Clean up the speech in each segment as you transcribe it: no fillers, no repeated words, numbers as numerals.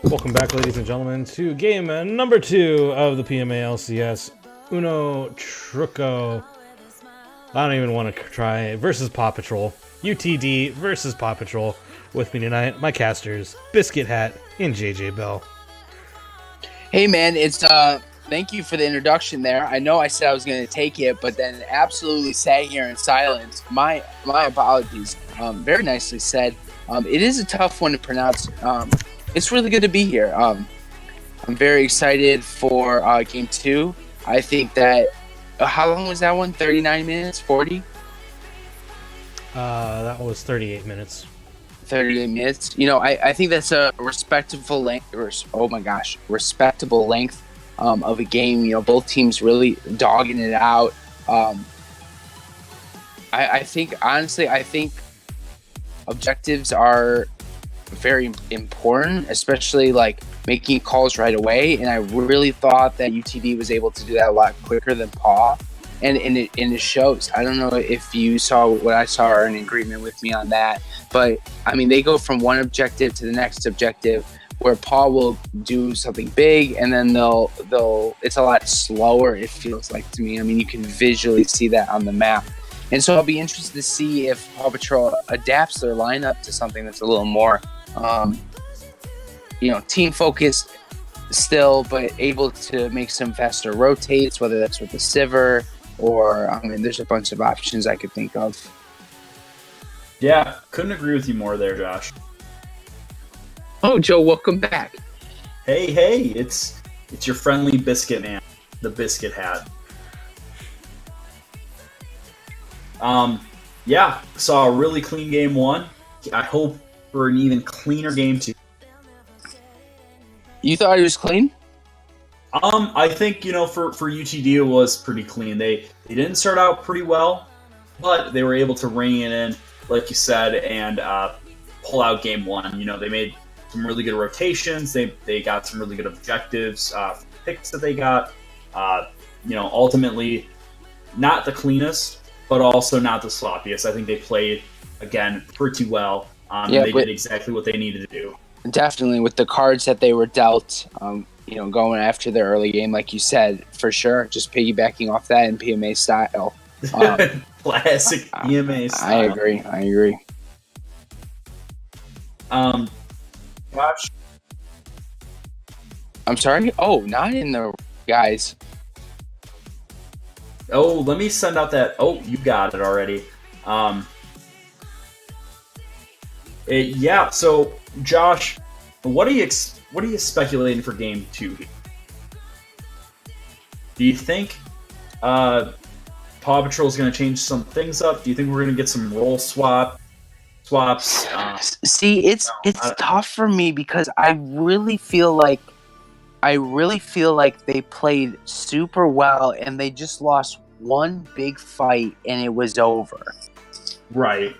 Welcome back, ladies and gentlemen, to game number 2 of the PMA LCS Uno Truco. I don't even want to try it. Versus Paw Patrol. UTD versus Paw Patrol. With me tonight, my casters, Biscuit Hat and JJ Bell. Hey man, it's thank you for the introduction there. I know I said I was going to take it, but then absolutely sat here in silence. My apologies. Very nicely said. It is a tough one to pronounce. It's really good to be here. I'm very excited for game 2. I think that how long was that one? 39 minutes? 40? That was 38 minutes. 38 minutes. You know, I think that's a respectable length. Respectable length of a game. You know, both teams really dogging it out. I think objectives are very important, especially like making calls right away. And I really thought that UTD was able to do that a lot quicker than PAW. And it shows. I don't know if you saw what I saw or in agreement with me on that. But, I mean, they go from one objective to the next objective where PAW will do something big and then they'll it's a lot slower, it feels like to me. I mean, you can visually see that on the map. And so I'll be interested to see if Paw Patrol adapts their lineup to something that's a little more, team focused still, but able to make some faster rotates, whether that's with the Sivir or, I mean, there's a bunch of options I could think of. Yeah, couldn't agree with you more there, Josh. Oh, Joe, welcome back. Hey, it's your friendly biscuit man, the Biscuit Hat. Saw a really clean game 1. I hope for an even cleaner game 2. You thought it was clean? I think, for UTD it was pretty clean. They didn't start out pretty well, but they were able to ring it in, like you said, and pull out game 1. They made some really good rotations. They got some really good objectives, picks that they got. Ultimately, not the cleanest, but also not the sloppiest. I think they played, again, pretty well. They did exactly what they needed to do. Definitely, with the cards that they were dealt, going after their early game, like you said, for sure. Just piggybacking off that in PMA style. Classic PMA style. I agree. Josh? I'm sorry? Oh, not in the guys. Oh, let me send out that. Oh, you got it already. So, Josh, what are you speculating for game 2? Do you think Paw Patrol is going to change some things up? Do you think we're going to get some role swaps? See, it's tough for me because I really feel like they played super well and they just lost one big fight and it was over. Right.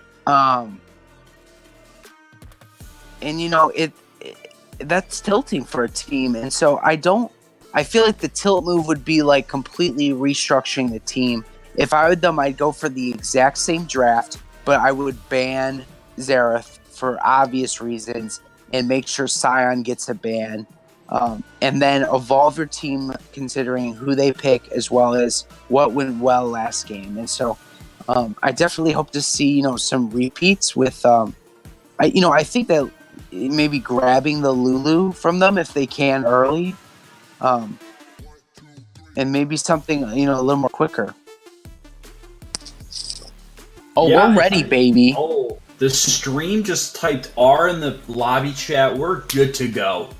That's tilting for a team, and so I feel like the tilt move would be like completely restructuring the team. If I were them, I'd go for the exact same draft, but I would ban Xerath for obvious reasons and make sure Scion gets a ban. And then evolve your team considering who they pick as well as what went well last game. And so I definitely hope to see, some repeats with, I think that maybe grabbing the Lulu from them if they can early. And maybe something, a little more quicker. Oh, yeah, we're ready, baby. Oh, the stream just typed R in the lobby chat. We're good to go.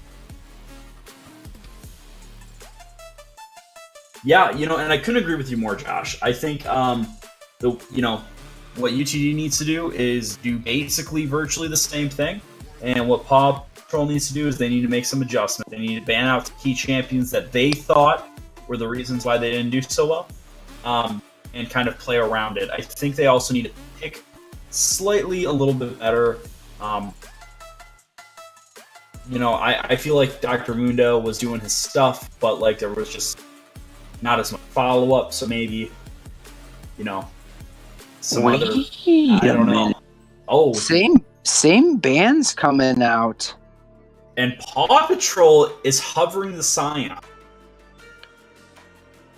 Yeah, and I couldn't agree with you more, Josh. I think what UTD needs to do is do basically virtually the same thing, and what Paw Patrol needs to do is they need to make some adjustments. They need to ban out key champions that they thought were the reasons why they didn't do so well, and kind of play around it. I think they also need to pick slightly a little bit better. I feel like Dr. Mundo was doing his stuff, but like there was just not as much follow-up, so maybe, some other... I don't know. Oh, same bands coming out. And Paw Patrol is hovering the Scion.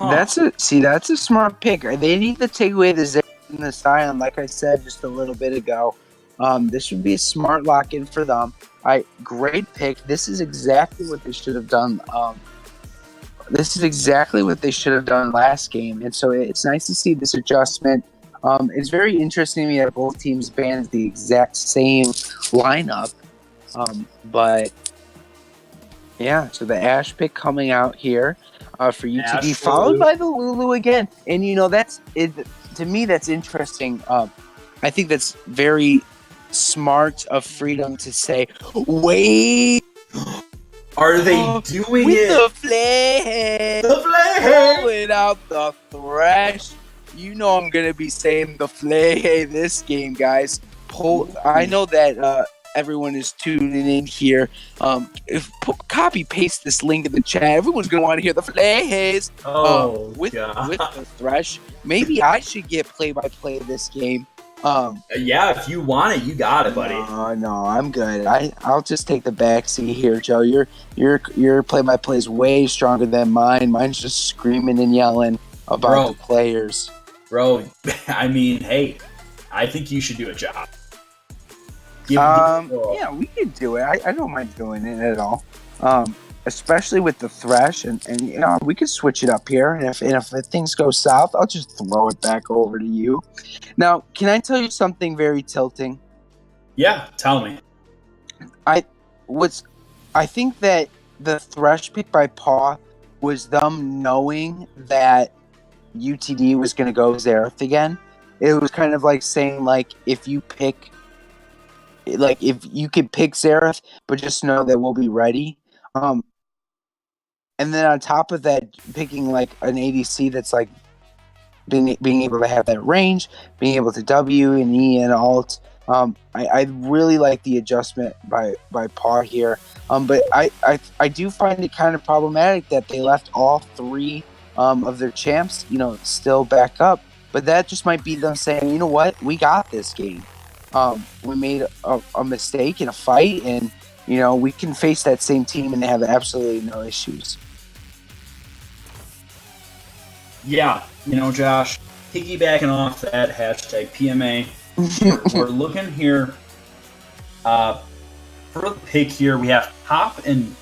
Huh. That's a smart pick. They need to take away the Zero and the Scion, like I said just a little bit ago. This would be a smart lock-in for them. Great pick. This is exactly what they should have done. This is exactly what they should have done last game, and so it's nice to see this adjustment. It's very interesting to me that both teams banned the exact same lineup, but yeah. So the Ash pick coming out here for UTD, followed by the Lulu again, and that's it. To me, that's interesting. I think that's very smart of Freedom to say, wait. Are they doing with it? The flag. The flag. Pulling out the thrash. I'm going to be saying the flag this game, guys. I know that everyone is tuning in here. Copy paste this link in the chat. Everyone's going to want to hear the flags. With the thrash. Maybe I should get play-by-play of this game. Yeah, if you want it, you got it, buddy. No, I'm good. I'll just take the backseat here, Joe. Your play-by-play is way stronger than mine. Mine's just screaming and yelling about the players. Bro, I mean, hey, I think you should do a job. Yeah, we can do it. I don't mind doing it at all. Especially with the thrash, and we could switch it up here. And if things go south, I'll just throw it back over to you. Now, can I tell you something very tilting? Yeah, tell me. I think that the thrash pick by Paw was them knowing that UTD was going to go Xerath again. It was kind of like saying, like, if you could pick Xerath, but just know that we'll be ready. And then on top of that, picking like an ADC that's like being able to have that range, being able to W and E and alt. I really like the adjustment by Paw here. But I do find it kind of problematic that they left all three of their champs, still back up. But that just might be them saying, you know what, we got this game. We made a mistake in a fight, and we can face that same team and have absolutely no issues. Yeah, Josh, piggybacking off that hashtag PMA, we're looking here for the pick here. We have Top and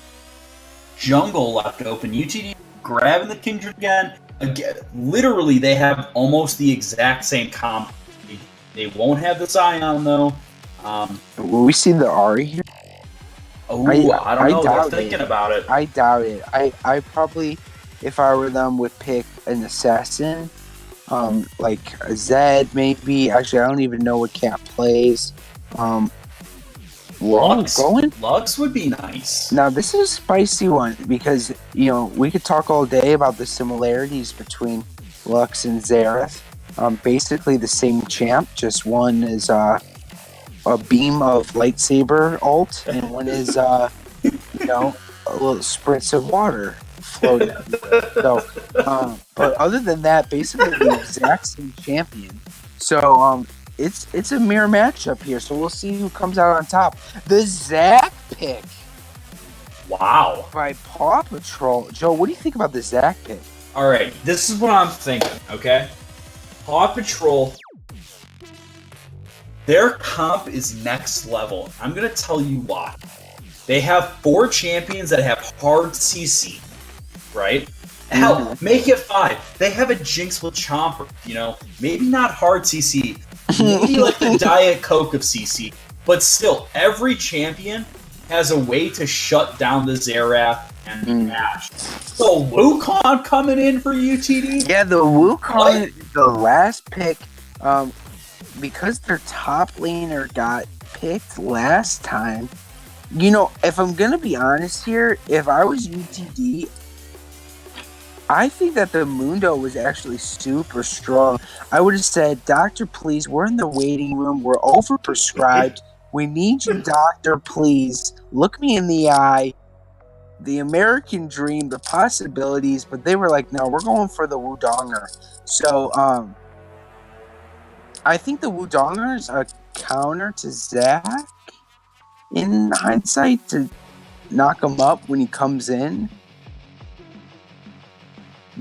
Jungle left open. UTD grabbing the Kindred again. Literally, they have almost the exact same comp. They won't have the Scion, though. Will we see the Ari here? Oh, I don't know. They're thinking about it. I doubt it. I probably, if I were them, would pick an assassin, like a Zed maybe. Actually, I don't even know what Cat plays. Lux would be nice. Now, this is a spicy one because, we could talk all day about the similarities between Lux and Xerath. Basically the same champ, just one is a beam of lightsaber alt, and one is a little spritz of water floating. So, but other than that, basically the exact same champion. So, it's a mirror matchup here. So we'll see who comes out on top. The Zac pick. Wow. By Paw Patrol. Joe, what do you think about the Zac pick? All right, this is what I'm thinking. Okay, Paw Patrol. Their comp is next level. I'm going to tell you why. They have 4 champions that have hard CC, right? Hell, make it 5. They have a Jinx with Chomper, Maybe not hard CC. Maybe like the Diet Coke of CC. But still, every champion has a way to shut down the Xerath and the Ash. So Wukong coming in for UTD? Yeah, the Wukong, the last pick, because their top laner got picked last time, if I'm going to be honest here, if I was UTD, I think that the Mundo was actually super strong. I would have said, Doctor, please, we're in the waiting room. We're overprescribed. We need you, Doctor, please. Look me in the eye. The American dream, the possibilities. But they were like, no, we're going for the Wudonger. So, I think the Wudonger is a counter to Zac in hindsight. knock him up when he comes in.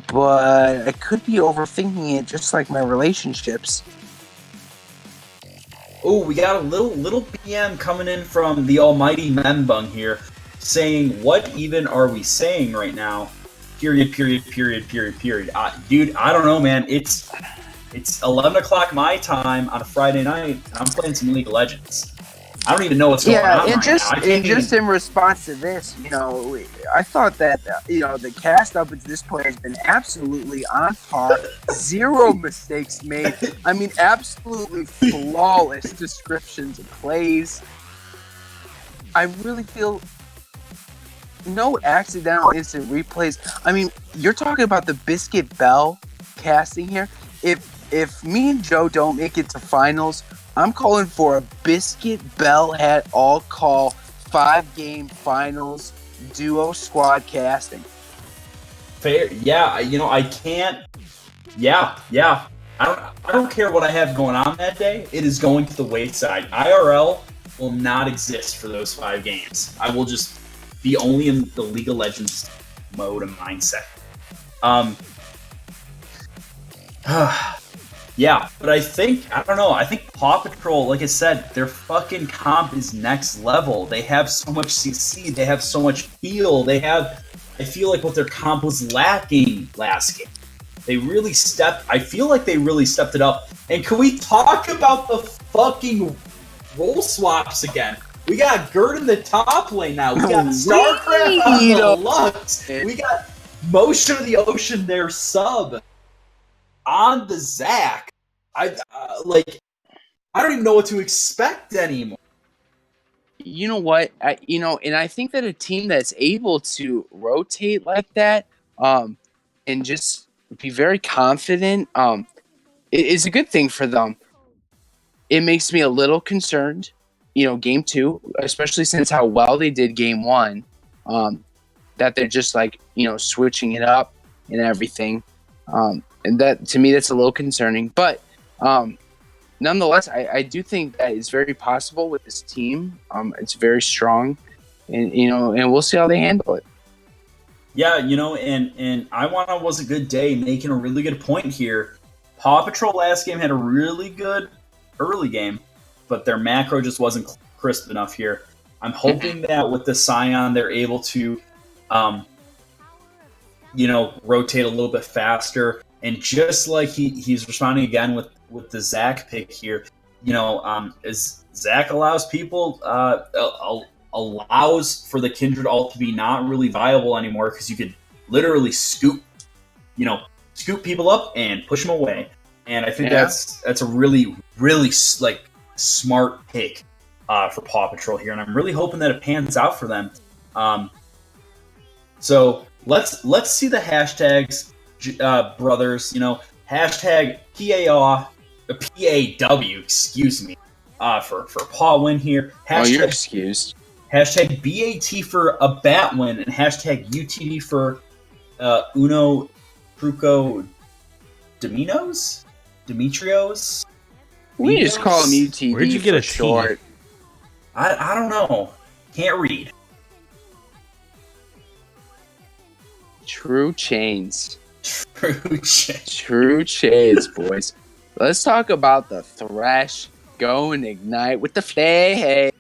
But I could be overthinking it, just like my relationships. Oh, we got a little PM coming in from the almighty Membung here, saying, "What even are we saying right now?" Period. Dude, I don't know, man. It's 11 o'clock my time on a Friday night, and I'm playing some League of Legends. I don't even know what's going on right now. Just in response to this, I thought that the cast up to this point has been absolutely on par, zero mistakes made. I mean, absolutely flawless descriptions of plays. I really feel no accidental instant replays. I mean, you're talking about the Biscuit Bell casting here. If me and Joe don't make it to finals, I'm calling for a Biscuit Bell hat all call 5-game finals duo squad casting. Fair, yeah. I can't. Yeah. I don't care what I have going on that day. It is going to the wayside. IRL will not exist for those 5 games. I will just be only in the League of Legends mode and mindset. Yeah, but I think Paw Patrol, like I said, their fucking comp is next level. They have so much CC, they have so much feel, I feel like what their comp was lacking last game. I feel like they really stepped it up. And can we talk about the fucking role swaps again? We got Gert in the top lane now. We got StarCraft on the Lux. We got Motion of the Ocean, their sub, on the Zac. I don't even know what to expect anymore. You know what? And I think that a team that's able to rotate like that, and just be very confident, is a good thing for them. It makes me a little concerned, game 2, especially since how well they did game 1, that they're just switching it up and everything. And that, to me, that's a little concerning. But nonetheless, I do think that it's very possible with this team. It's very strong, and we'll see how they handle it. Yeah, and Iwana was a good day, making a really good point here. Paw Patrol last game had a really good early game, but their macro just wasn't crisp enough here. I'm hoping that with the Scion, they're able to, rotate a little bit faster. And just like he's responding again with the Zac pick here, as Zac allows people, allows for the Kindred ult to be not really viable anymore, because you could literally scoop people up and push them away. And I think that's a really, really smart pick for Paw Patrol here, and I'm really hoping that it pans out for them. So let's see the hashtags, brothers. Hashtag PAW, excuse me, for Paw win here. You're excused. Hashtag BAT for a bat win, and hashtag UTD for Uno Truco Demetrios. We just call him UTD. Where'd you get a short? I don't know. Can't read. True chains. True chains, boys. Let's talk about the Thresh. Go and ignite with the flame.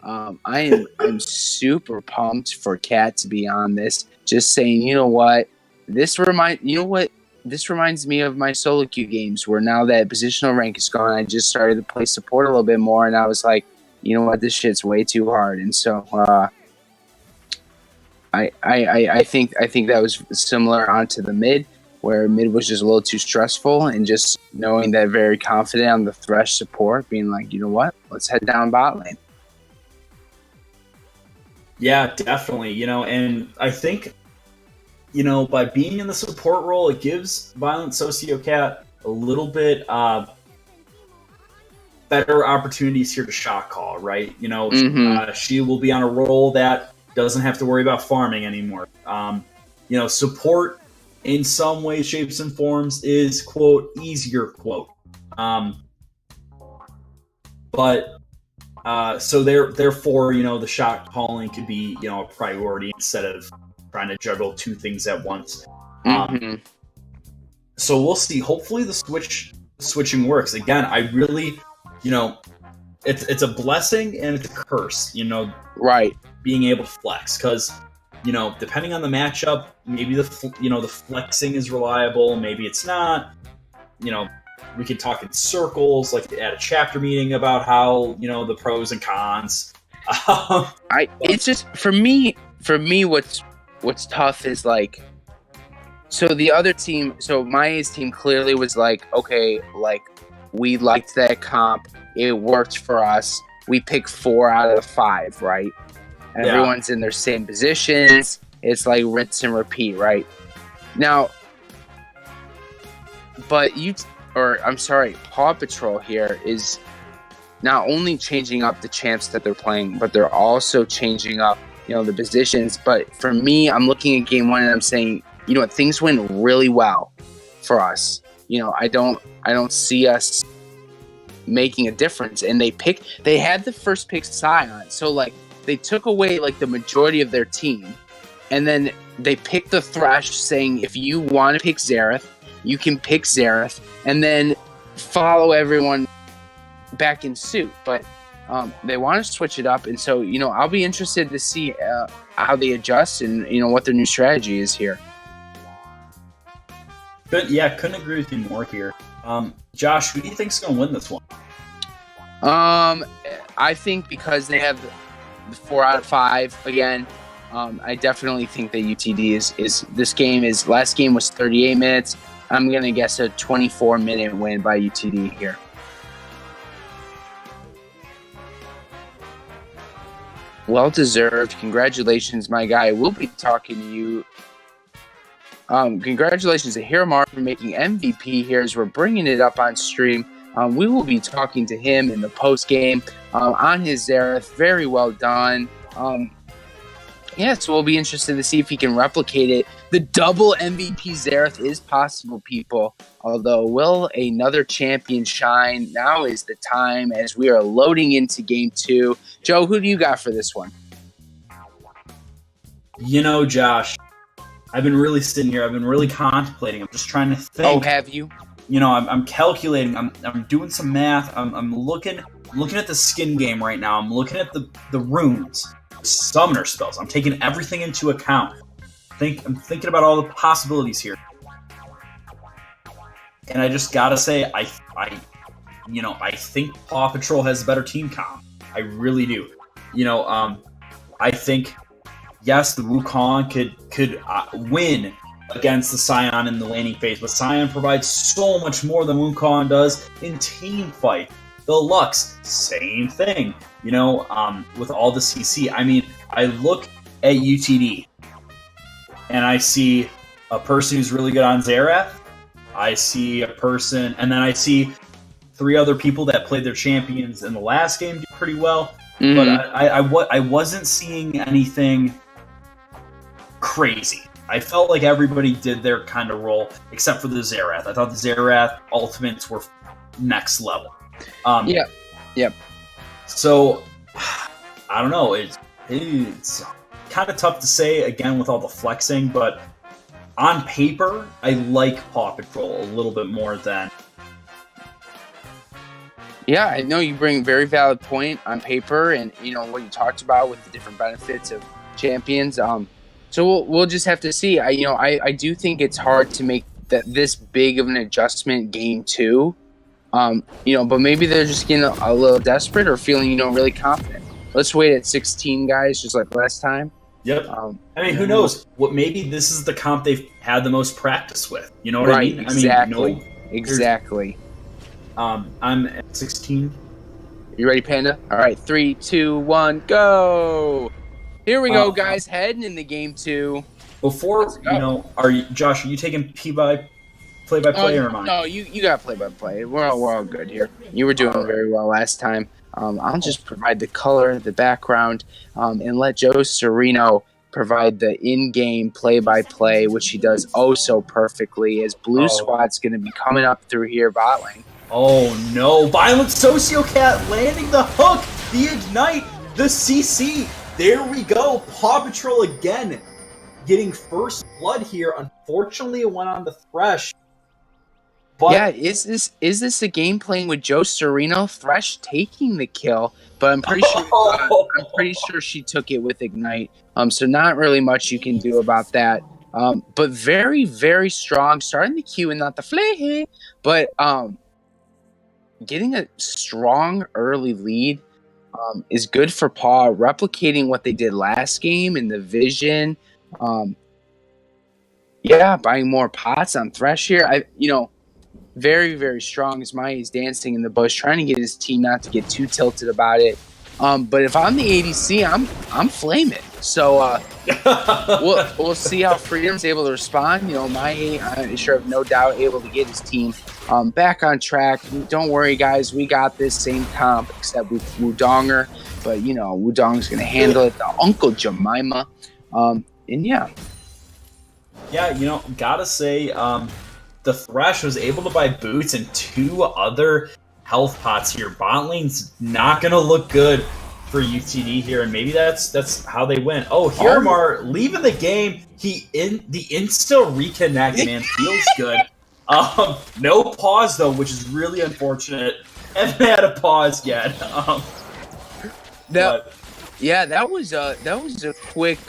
I'm super pumped for Cat to be on this. Just saying, this reminds me of my solo queue games, where now that positional rank is gone, I just started to play support a little bit more, and I was like, this shit's way too hard. And so I think that was similar onto the mid, where mid was just a little too stressful, and just knowing that very confident on the Thresh support, being like, let's head down bot lane. Yeah, definitely. And I think, by being in the support role, it gives Violent Sociocat a little bit better opportunities here to shot call, right? She will be on a role that doesn't have to worry about farming anymore. Support in some ways, shapes, and forms is, quote, easier, quote. But So therefore, the shot calling could be, a priority instead of trying to juggle two things at once. So we'll see. Hopefully the switching works. Again, I really, it's a blessing and it's a curse, Right. being able to flex, because, depending on the matchup, maybe the flexing is reliable, maybe it's not. We can talk in circles, like at a chapter meeting, about how, the pros and cons. It's just for me, what's tough is like, so the other team, so Maya's team clearly was like, okay, like we liked that comp, it worked for us. We picked 4 out of the 5, right? Everyone's in their same positions. It's like rinse and repeat, right? Now, but Paw Patrol here is not only changing up the champs that they're playing, but they're also changing up, the positions. But for me, I'm looking at game 1 and I'm saying, things went really well for us. I don't see us making a difference. And they had the first pick Scion, so like they took away like the majority of their team, and then they picked the Thresh, saying if you want to pick Xerath, you can pick Xerath, and then follow everyone back in suit. But they want to switch it up, and so I'll be interested to see how they adjust and what their new strategy is here. Couldn't agree with you more here. Josh, who do you think's going to win this one? I think because they have the 4 out of 5 again. I definitely think that UTD is this game is last game was 38 minutes. I'm gonna guess a 24-minute win by UTD here. Well deserved. Congratulations, my guy. We'll be talking to you. Congratulations to Hiramar for making MVP here as we're bringing it up on stream. We will be talking to him in the post game on his Xerath. Very well done. So we'll be interested to see if he can replicate it. The double MVP Xerath is possible, people. Although, will another champion shine? Now is the time as we are loading into game 2. Joe, who do you got for this one? Josh, I've been really sitting here. I've been really contemplating. I'm just trying to think. Oh, have you? I'm calculating. I'm doing some math. I'm looking at the skin game right now. I'm looking at the runes, the summoner spells. I'm taking everything into account. I'm thinking about all the possibilities here, and I just gotta say, I think Paw Patrol has a better team comp. I really do. I think yes, the Wukong could win against the Scion in the laning phase, but Scion provides so much more than Wukong does in team fight. The Lux, same thing. With all the CC. I mean, I look at UTD, and I see a person who's really good on Xerath. I see a person, and then I see 3 other people that played their champions in the last game do pretty well. Mm-hmm. But I wasn't seeing anything crazy. I felt like everybody did their kind of role, except for the Xerath. I thought the Xerath ultimates were next level. Yep. So, I don't know. It's kind of tough to say, again, with all the flexing, but on paper, I like Paw Patrol a little bit more than... Yeah, I know you bring a very valid point on paper, and what you talked about with the different benefits of champions. So we'll just have to see. I do think it's hard to make this big of an adjustment game 2. But maybe they're just getting a little desperate or feeling really confident. Let's wait at 16 guys, just like last time. Yep. Who knows? Maybe this is the comp they've had the most practice with. You know what I mean? Exactly. Exactly. I'm at 16. You ready, Panda? All right, 3, 2, 1, go! Here we go, guys. Heading in the game 2. Before Josh? Are you taking play-by-play or am I? No, you got play-by-play. We're all good here. You were doing very well last time. I'll just provide the color, the background, and let Joe Sereno provide the in-game play-by-play, which he does so perfectly. As Blue Squad's going to be coming up through here, bot lane. Oh no! Violent Sociocat landing the hook! the Ignite, the CC. There we go. Paw Patrol again getting first blood here. Unfortunately, it went on the Thresh. But yeah, is this a game playing with Joe Sereno? Thresh taking the kill, but I'm pretty sure she took it with Ignite. So not really much you can do about that. But very, very strong. Starting the Q and not the flay, but getting a strong early lead is good for Paw. Replicating what they did last game in the Vision. Buying more pots on Thresh here. Very, very strong as Maya's dancing in the bush, trying to get his team not to get too tilted about it. But if I'm the ADC, I'm flaming. So we'll see how Freedom's able to respond. Maya, I'm sure have no doubt able to get his team back on track. Don't worry, guys, we got this same comp except with Wudonger. But Wudong's gonna handle it. The Uncle Jemima, Yeah, gotta say, the Thresh was able to buy boots and 2 other health pots here. Bot lane's not gonna look good for UTD here, and maybe that's how they win. Oh, Hiramar leaving the game. The insta reconnect, man, feels good. No pause though, which is really unfortunate. Haven't had a pause yet. that was a quick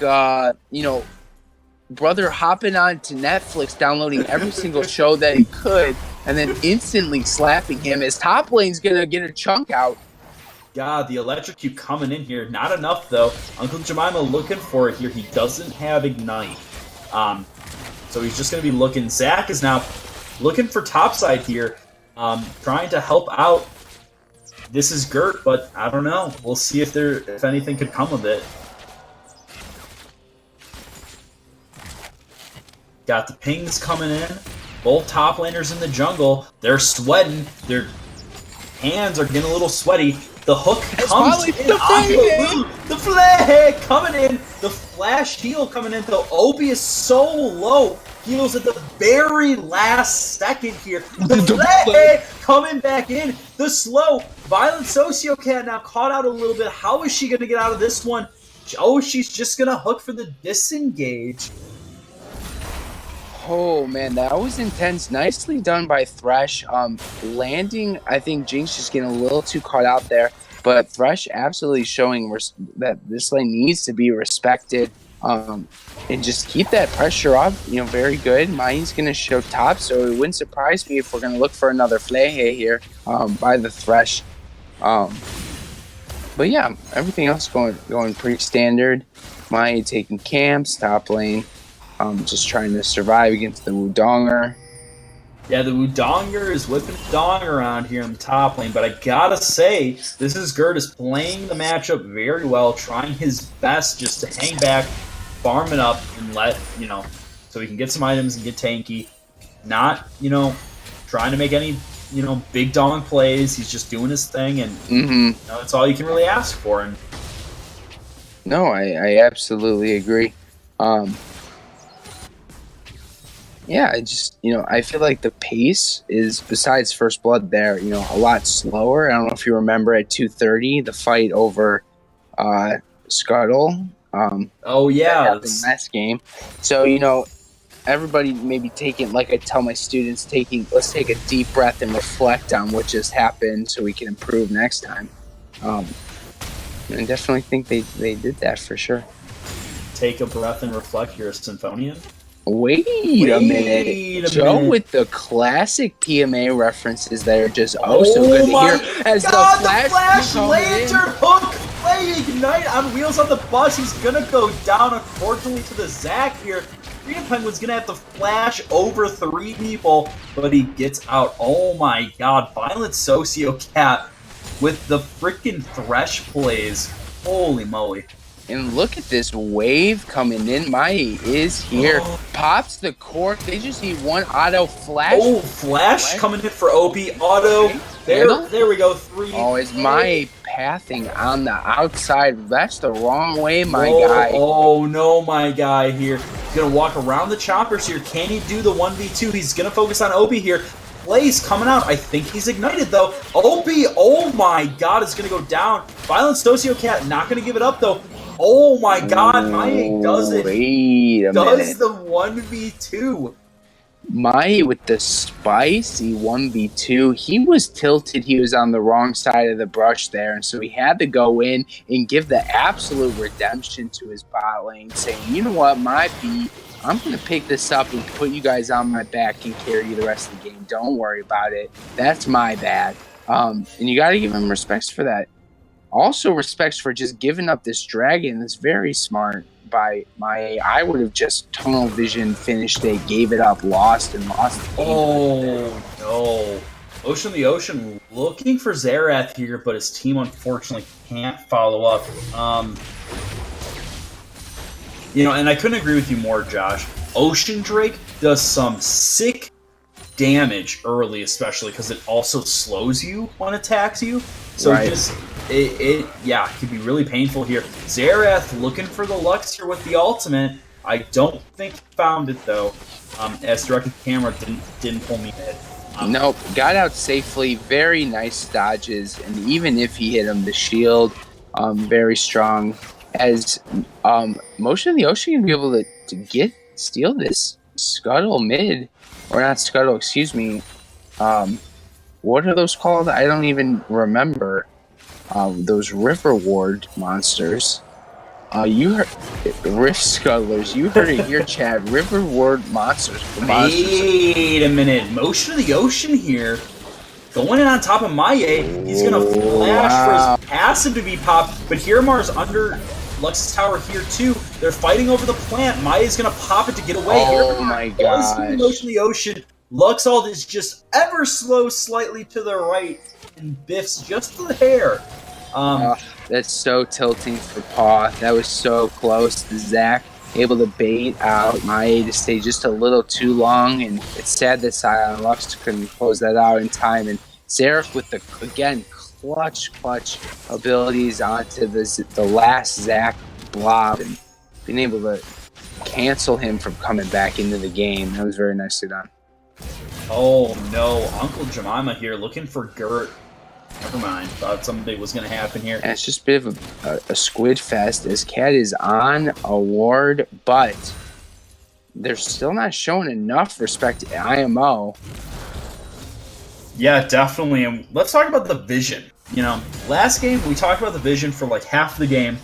brother hopping on to Netflix, downloading every single show that he could, and then instantly slapping him as top lane's gonna get a chunk out. God, the electric cube coming in here. Not enough, though. Uncle Jemima looking for it here. He doesn't have Ignite. So he's just going to be looking. Zach is now looking for topside here, trying to help out. This is Gert, but I don't know. We'll see if anything could come of it. Got the pings coming in. Both top laners in the jungle. They're sweating. Their hands are getting a little sweaty. The hook comes in. The flag coming in. The flash heal coming in. Though Obi is so low. Heals at the very last second here. The flag coming back in. The slow. Violent Sociocat now caught out a little bit. How is she going to get out of this one? Oh, she's just going to hook for the disengage. Oh man, that was intense. Nicely done by Thresh. Landing, I think Jinx just getting a little too caught out there, but Thresh absolutely showing that this lane needs to be respected. And just keep that pressure off. Very good. Maya's gonna show top, so it wouldn't surprise me if we're gonna look for another Flehe here by the Thresh. But yeah, everything else going pretty standard. Maya taking camps, top lane. Just trying to survive against the Wudonger. Yeah, the Wudonger is whipping dong around here in the top lane, but I gotta say, this is Gert is playing the matchup very well, trying his best just to hang back, farm it up, and so he can get some items and get tanky. Not, trying to make any, big dong plays. He's just doing his thing, and that's all you can really ask for him. No, I absolutely agree. Yeah, I feel like the pace is, besides First Blood there, a lot slower. I don't know if you remember at 2:30, the fight over Scuttle. Oh, yeah. Last game. So, everybody maybe taking, like I tell my students, let's take a deep breath and reflect on what just happened so we can improve next time. I definitely think they did that for sure. Take a breath and reflect. You're a symphonian? Wait a minute. Joe with the classic PMA references that are just so good to hear. As the Flash Lantern hook play Ignite on Wheels on the Bus. He's going to go down, unfortunately, to the Zac here. Freedom Penguin's going to have to flash over 3 people, but he gets out. Oh my god. Violent Sociocat with the freaking Thresh plays. Holy moly. And look at this wave coming in. Maya is here. Pops the cork. They just need one auto flash. Oh, flash coming in for OP. Auto. There we go. 3. Oh, is Maya pathing on the outside? That's the wrong way, my guy. Oh, no, my guy here. He's going to walk around the choppers here. Can he do the 1v2? He's going to focus on OP here. place coming out. I think he's ignited, though. Opie, oh my god, is going to go down. Violent Sociocat not going to give it up, though. Oh my god, Maie does it. Wait a does minute. the 1v2. Maie with the spicy 1v2. He was tilted. He was on the wrong side of the brush there. And so he had to go in and give the absolute redemption to his bot lane, saying, you know what, my beat, I'm going to pick this up and put you guys on my back and carry you the rest of the game. Don't worry about it. That's my bad. And you got to give him respects for that. Also respects for just giving up this dragon. That's very smart by Maie. I would have just tunnel vision finished it, gave it up, lost the game. Oh, no. Ocean the Ocean looking for Xerath here, but his team unfortunately can't follow up. And I couldn't agree with you more, Josh. Ocean Drake does some sick damage early, especially because it also slows you when it attacks you. So right. it could be really painful here. Xerath looking for the Lux here with the ultimate. I don't think he found it though. As directed camera didn't pull me in. Nope, got out safely. Very nice dodges, and even if he hit him, the shield, very strong. As Motion of the Ocean can be able to steal this scuttle mid, or not scuttle, excuse me. What are those called? I don't even remember. Those River Ward monsters. You heard Rift Scuttlers. You heard it here, Chad. River Ward monsters. Wait a minute. Motion of the Ocean here. Going in on top of Maie. He's going to flash for his passive to be popped. But Hiramar's under Lux's tower here, too. They're fighting over the plant. Mae's going to pop it to get away. Oh, my gosh. Motion of the Ocean. Luxalt is just ever slow slightly to the right. And Biff's just the hair. That's so tilting for PAW. That was so close. Zach able to bait out Maie to stay just a little too long, and it's sad that Scion Lux couldn't close that out in time. And Xerath with the, again, clutch abilities onto the last Zach blob and being able to cancel him from coming back into the game. That was very nicely done. Oh no, Uncle Jemima here looking for Gert. Never mind, thought something was going to happen here. And it's just a bit of a squid fest as Cat is on a ward, but they're still not showing enough respect to IMO. Yeah, definitely. And let's talk about the vision. Last game we talked about the vision for like half the game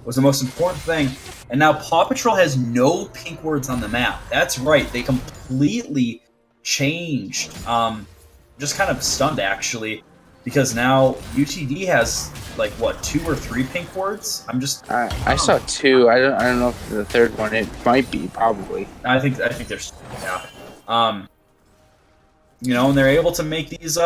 was the most important thing. And now Paw Patrol has no pink words on the map. That's right, they completely changed. Just kind of stunned actually. Because now UTD has like what, 2 or 3 pink words? I saw 2. I don't know if the third one it might be probably. I think there's and they're able to make these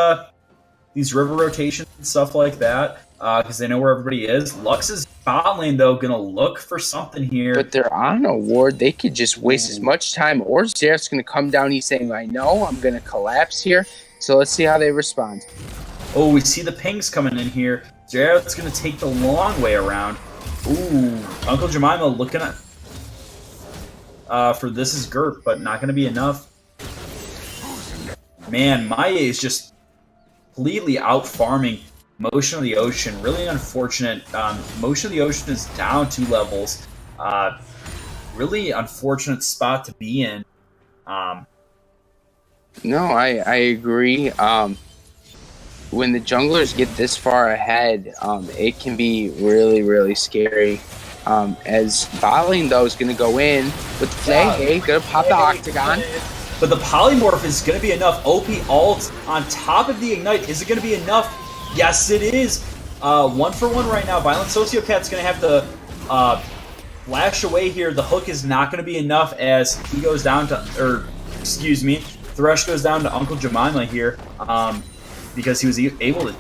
river rotations and stuff like that because they know where everybody is. Lux's bot lane though gonna look for something here. But they're on a ward. They could just waste as much time. Or Xerath's gonna come down. He's saying, "I know I'm gonna collapse here." So let's see how they respond. Oh, we see the pings coming in here. Xerath's going to take the long way around. Ooh, Uncle Jemima looking at... for this is Gert, but not going to be enough. Man, Maie is just completely out-farming Motion of the Ocean. Really unfortunate. Motion of the Ocean is down 2 levels. Really unfortunate spot to be in. No, I agree. When the junglers get this far ahead, it can be really, really scary. As bot lane, though, is going to go in with the flag. Hey, going to pop the Octagon. But the Polymorph is going to be enough. OP ult on top of the Ignite. Is it going to be enough? Yes, it is. 1 for 1 right now. Violent Sociocat's going to have to flash away here. The hook is not going to be enough as he goes down to... Thresh goes down to Uncle Jemima here. Because he was able to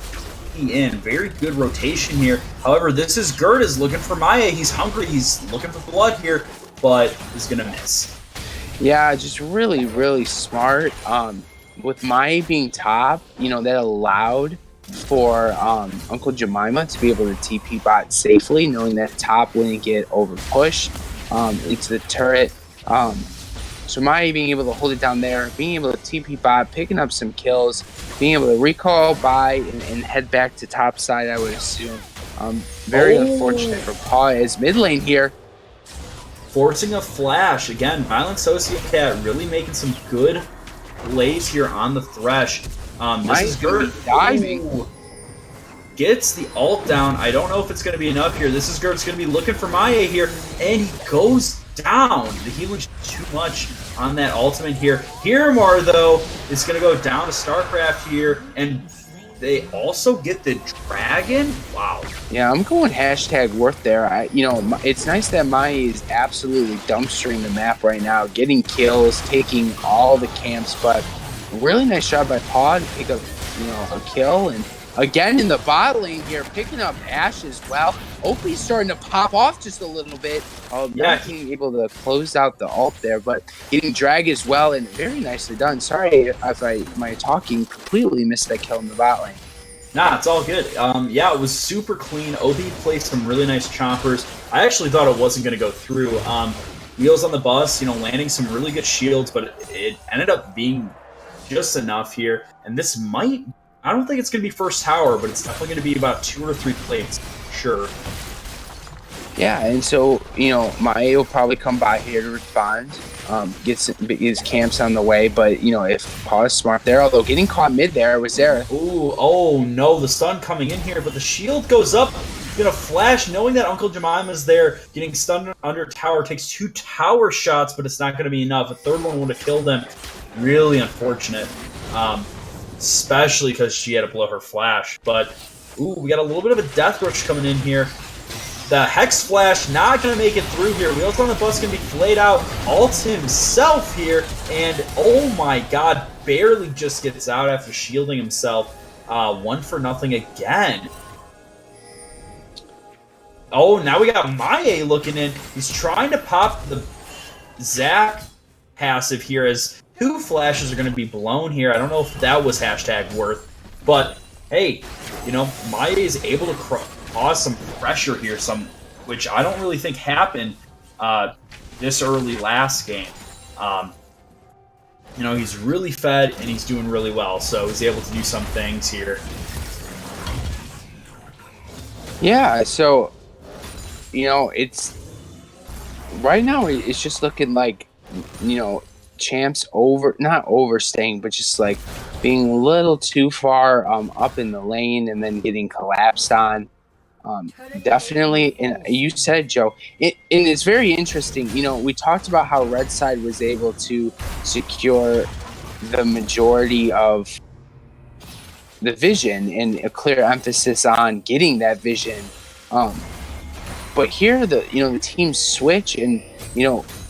key in. Very good rotation here. However, this is Gert is looking for Maie. He's hungry. He's looking for blood here, but is going to miss. Yeah, just really, really smart. With Maie being top, that allowed for Uncle Jemima to be able to TP bot safely, knowing that top wouldn't get over pushed into the turret. So Maya being able to hold it down there, being able to TP bot, picking up some kills, being able to recall by and head back to top side, I would assume. Very unfortunate for PAW as mid lane here. Forcing a flash. Again, Violent Sociopath really making some good plays here on the Thresh. This is Gert diving. Ooh. Gets the ult down. I don't know if it's going to be enough here. This is Gert's going to be looking for Maya here, and he goes down. The healing's too much on that ultimate here. Hiramar, though, is going to go down to StarCraft here, and they also get the dragon. Wow. Yeah, I'm going #worth there. It's nice that Maya is absolutely dumpstering the map right now, getting kills, taking all the camps, but really nice job by PAW to pick up, a kill. And again in the bot lane here, picking up Ashe as well. OP's starting to pop off just a little bit. Not being able to close out the ult there, but getting drag as well, and very nicely done. Sorry if my talking completely missed that kill in the bot lane. Nah, it's all good. It was super clean. OB placed some really nice choppers. I actually thought it wasn't going to go through. Wheels on the bus, landing some really good shields, but it ended up being just enough here. And this I don't think it's going to be first tower, but it's definitely going to be about 2 or 3 plates, sure. Yeah, and so, Maya will probably come by here to respond, get his camps on the way, but, if PAW is smart there, although getting caught mid there was there. Ooh, oh no, the stun coming in here, but the shield goes up, gonna flash, knowing that Uncle Jemima's there, getting stunned under tower, takes 2 tower shots, but it's not gonna be enough. A third one would have killed him. Really unfortunate, especially because she had to blow her flash, but, ooh, we got a little bit of a death rush coming in here. The Hex Flash not going to make it through here. Wheels on the bus going to be flayed out. Ults himself here. And, oh my god, barely just gets out after shielding himself. 1-0 again. Oh, now we got Maya looking in. He's trying to pop the Zac passive here as 2 flashes are going to be blown here. I don't know if that was #worth. But, hey, Maya is able to cause some pressure here, which I don't really think happened this early last game. He's really fed and he's doing really well, so he's able to do some things here. Yeah, so it's right now it's just looking like Champs not overstaying, but just like being a little too far up in the lane and then getting collapsed on. Definitely, and you said, Joe, and it's very interesting. We talked about how Red Side was able to secure the majority of the vision and a clear emphasis on getting that vision. But here, the team switch and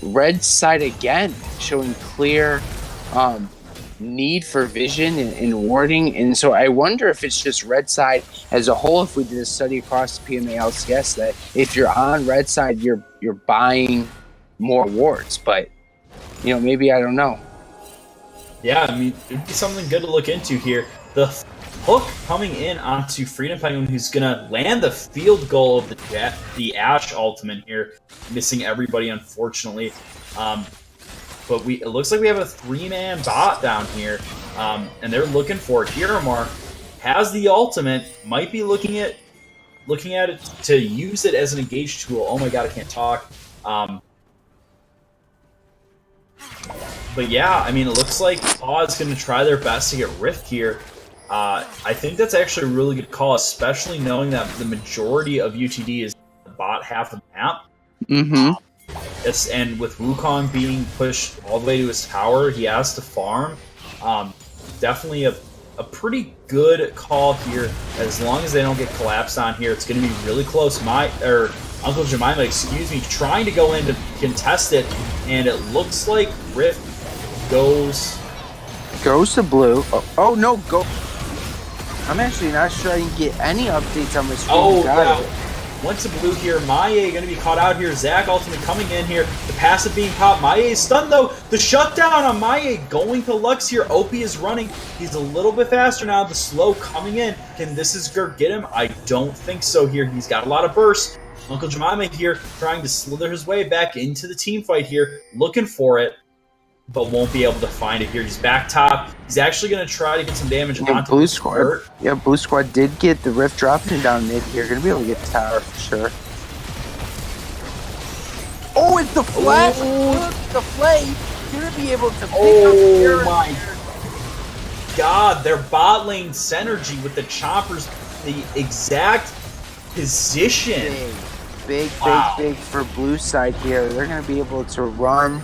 Red Side again showing clear need for vision and warding, and so I wonder if it's just Red Side as a whole. If we did a study across the PMA LCS, that if you're on Red Side, you're buying more wards, but maybe, I don't know. Yeah, I mean, it'd be something good to look into here. The hook coming in onto Freedom Penguin, who's gonna land the field goal of the Ashe ultimate here, missing everybody, unfortunately. But it looks like we have a 3-man bot down here, and they're looking for it. Hiramar has the ultimate, might be looking at it to use it as an engage tool. Oh my god, I can't talk. But yeah, I mean, it looks like PAW is going to try their best to get Rift here. I think that's actually a really good call, especially knowing that the majority of UTD is the bot half the map. Mm-hmm. And with Wukong being pushed all the way to his tower, he has to farm. Definitely a pretty good call here. As long as they don't get collapsed on here, it's going to be really close. Uncle Jemima, excuse me, trying to go in to contest it, and it looks like Rift goes to blue. Oh no, go. I'm actually not sure I can get any updates on my screen. Oh, yeah. Went to blue here. Maie going to be caught out here. Zac ultimate coming in here. The passive being popped. Maie is stunned though. The shutdown on Maie going to Lux here. OP is running. He's a little bit faster now. The slow coming in. Can this is Gert get him? I don't think so here. He's got a lot of burst. Uncle Jemima here trying to slither his way back into the team fight here. Looking for it. but won't be able to find it here. He's back top. He's actually going to try to get some damage onto Blue the Squad. skirt. Yeah, Blue Squad did get the Rift dropping down mid here. Going to be able to get the tower for sure. Oh, it's the flash! Look, the flame! Going to be able to pick up Oh my god, their bot lane synergy with the choppers, the exact position. Big Wow. for blue side here. They're going to be able to run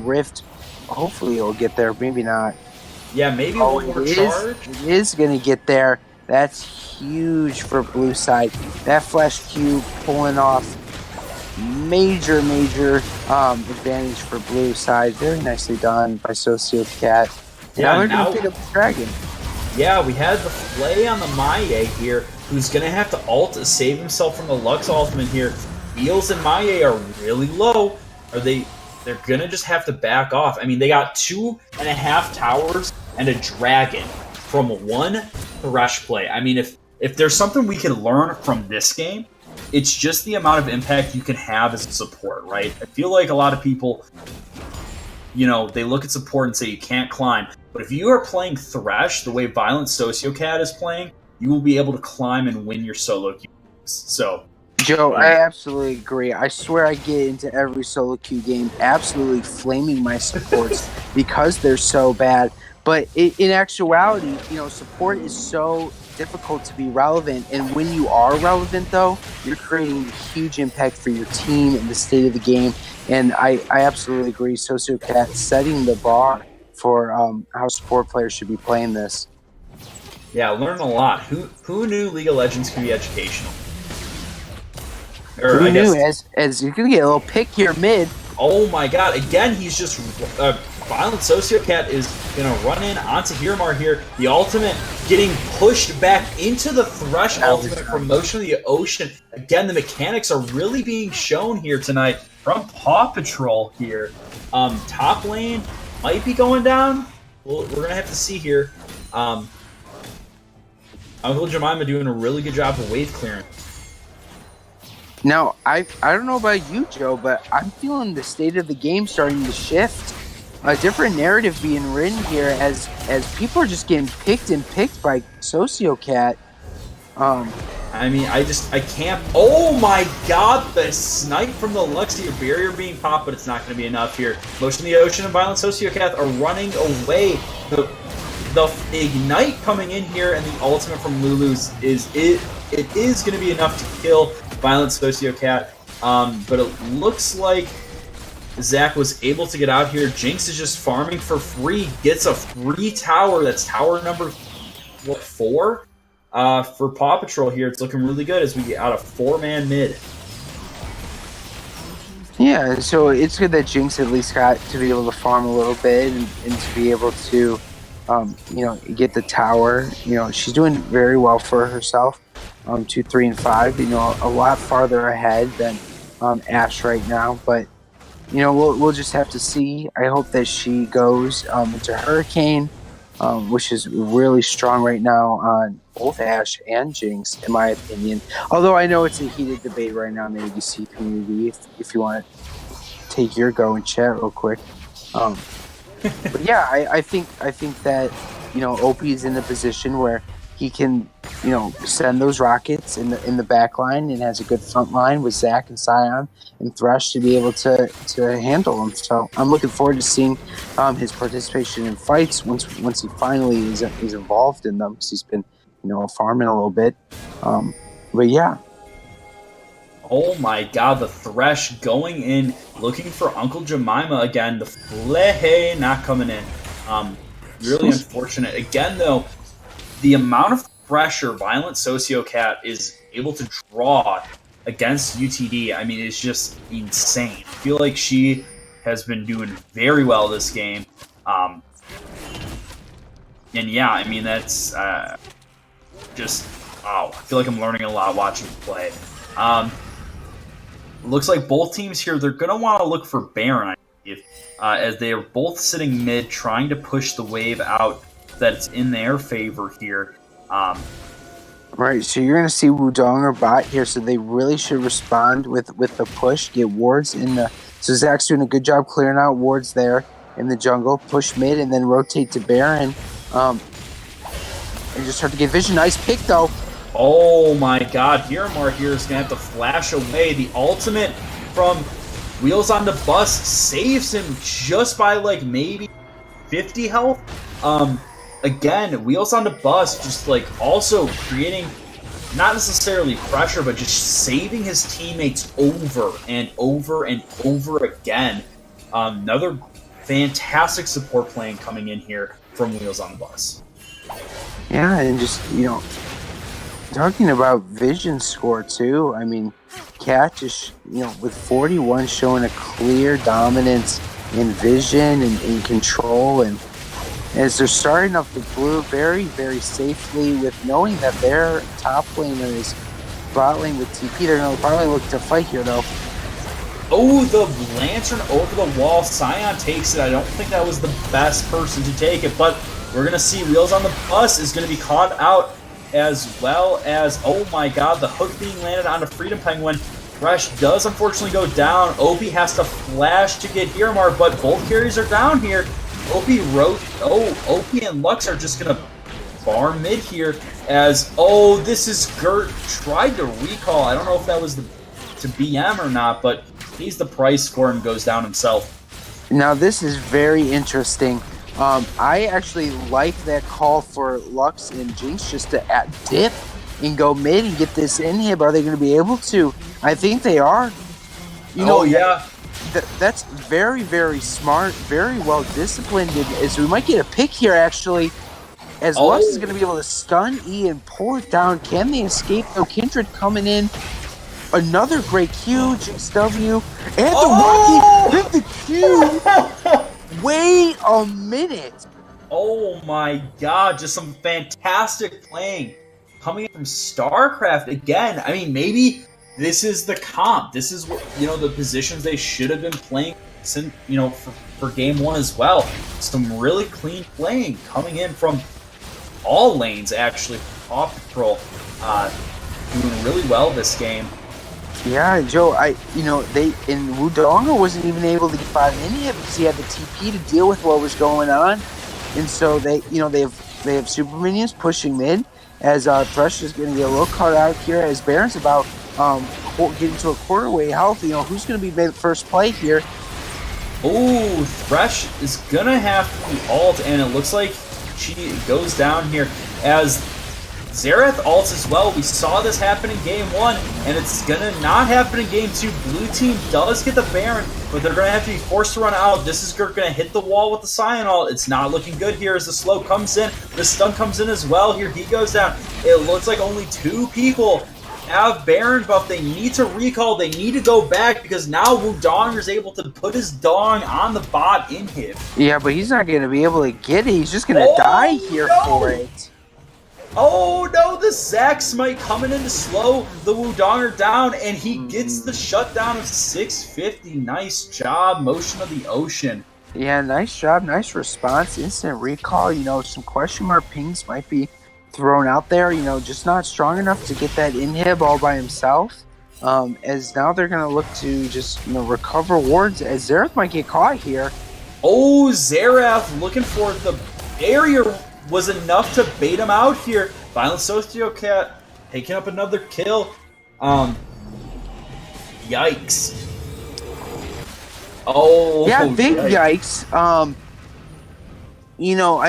Rift. Hopefully it'll get there, maybe not. Yeah, maybe one more charge. It is going to get there. That's huge for blue side. That flash Q pulling off major advantage for blue side. Very nicely done by Sociocat. Yeah, now they're going to pick up the dragon. Yeah, we had the Flay on the Maie here, who's going to have to ult to save himself from the Lux ultimate here. Eels and Maie are really low. They're going to just have to back off. I mean, they got 2.5 towers and a dragon from one Thresh play. I mean, if there's something we can learn from this game, it's just the amount of impact you can have as a support, right? I feel like a lot of people, they look at support and say you can't climb. But if you are playing Thresh the way Violent Sociocat is playing, you will be able to climb and win your solo queue. So, Joe, I absolutely agree. I swear I get into every solo queue game absolutely flaming my supports because they're so bad. But in actuality, support is so difficult to be relevant. And when you are relevant, though, you're creating a huge impact for your team and the state of the game. And I absolutely agree. Sociocat setting the bar for how support players should be playing this. yeah, learn a lot. Who knew League of Legends could be educational? Or, Who knew? As you're gonna get a little pick here mid. Oh my god! Again, he's just Violent Sociocat is gonna run in onto Hirmar here. The ultimate getting pushed back into the Thresh ultimate from Motion of the Ocean. Again, the mechanics are really being shown here tonight from Paw Patrol here. Top lane might be going down. We're gonna have to see here. Uncle Jemima doing a really good job of wave clearing. Now, I don't know about you, Joe, but I'm feeling the state of the game starting to shift. A different narrative being written here as people are just getting picked by Sociocat. I mean, I can't. Oh my god, the snipe from the Luxia barrier being popped, but it's not going to be enough here. Motion of the Ocean and Violent Sociocat are running away. The Ignite coming in here and the ultimate from Lulu's it is going to be enough to kill Violent Sociocat. But it looks like Zach was able to get out here. Jinx is just farming for free, gets a free tower. That's tower number 4 for Paw Patrol here. It's looking really good as we get out a 4-man mid. Yeah, so it's good that Jinx at least got to be able to farm a little bit and to be able to, get the tower. She's doing very well for herself. 2, 3, and 5. A lot farther ahead than Ash right now, but we'll just have to see. I hope that she goes into Hurricane, which is really strong right now on both Ash and Jinx, in my opinion. Although I know it's a heated debate right now in the ADC community. If you want to take your go and chat real quick. But yeah, I think that OP is in a position where he can send those rockets in the back line and has a good front line with Zac and Sion and Thresh to be able to handle him. So I'm looking forward to seeing his participation in fights once he finally is involved in them, because he's been farming a little bit. But yeah. Oh my god, the Thresh going in, looking for Uncle Jemima again. The Flehe not coming in. Really unfortunate. Again, though, the amount of pressure Violent Sociocat is able to draw against UTD, I mean, it's just insane. I feel like she has been doing very well this game. And yeah, I mean, that's just, wow. I feel like I'm learning a lot watching play. Looks like both teams here, they're going to want to look for Baron, I believe, as they are both sitting mid, trying to push the wave out that's in their favor here. Right, so you're going to see Wudong or bot here, so they really should respond with the push, get wards in the... So Zach's doing a good job clearing out wards there. in the jungle, push mid, and then rotate to Baron. And just start to get vision. Nice pick, though. Oh my god, Miramar here is going to have to flash away. The ultimate from Wheels on the Bus saves him just by like maybe 50 health. Again, Wheels on the Bus just like also creating not necessarily pressure, but just saving his teammates over and over and over again. Another fantastic support playing coming in here from Wheels on the Bus. Yeah, and just, talking about vision score too. I mean, Cat just, with 41 showing a clear dominance in vision and in control, and as they're starting up the blue very, very safely with knowing that their top laner is bot lane with TP. They're going to probably look to fight here, though. Oh, the Lantern over the wall. Sion takes it. I don't think that was the best person to take it, but we're going to see Wheels on the Bus is going to be caught out, as well as, oh my god, the hook being landed on a Freedom Penguin. Thresh does unfortunately go down. OP has to flash to get Miramar, but both carries are down here. OP and Lux are just going to farm mid here as, this is Gert tried to recall. I don't know if that was to BM or not, but he's the price for him, goes down himself. Now this is very interesting. I actually like that call for Lux and Jinx just to dip and go mid and get this inhib. Are they going to be able to? I think they are. Yeah. That's very, very smart, very well disciplined. As we might get a pick here, actually, as Lux is going to be able to stun E and pull it down. Can they escape? No, Kindred coming in. Another great Q, Jinx W, and the Rocky with the Q. Wait a minute. Oh my god, just some fantastic playing coming in from StarCraft again. I mean, maybe this is the comp. This is what, the positions they should have been playing since, for game one as well. Some really clean playing coming in from all lanes, actually. PAW Patrol doing really well this game. Yeah, Joe, Wudonga wasn't even able to get by any of it because he had the TP to deal with what was going on. And so they have super minions pushing mid as Thresh is going to get a little caught out here as Baron's about getting to a quarter way health. Who's going to be the first play here? Oh, Thresh is going to have to ult, and it looks like she goes down here as Xerath ults as well. We saw this happen in game one, and it's going to not happen in game two. Blue team does get the Baron, but they're going to have to be forced to run out. This is going to hit the wall with the Sion ult. It's not looking good here as the slow comes in. The stun comes in as well. Here he goes down. It looks like only two people have Baron buff. They need to recall. They need to go back because now Wudong is able to put his dong on the bot inhib. Yeah, but he's not going to be able to get it. He's just going to die here for it. Oh no, the Zac Smite coming in to slow the Wudonger down, and he gets the shutdown of 650. Nice job, Motion of the Ocean. Yeah, nice job, nice response. Instant recall, some question mark pings might be thrown out there, just not strong enough to get that inhib all by himself. As now they're going to look to just, recover wards, as Xerath might get caught here. Oh, Xerath looking for the barrier was enough to bait him out here. Violent Sociocat taking up another kill. Yikes. Oh, yeah, big yikes. I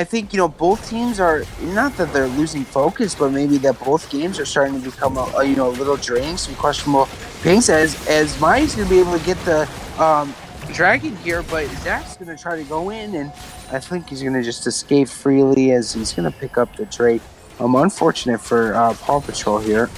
think, both teams are, not that they're losing focus, but maybe that both games are starting to become a little draining, some questionable pings, as Maya's going to be able to get the Dragon here, but Zac's going to try to go in, and I think he's going to just escape freely as he's going to pick up the Drake. Unfortunate for PAW Patrol here.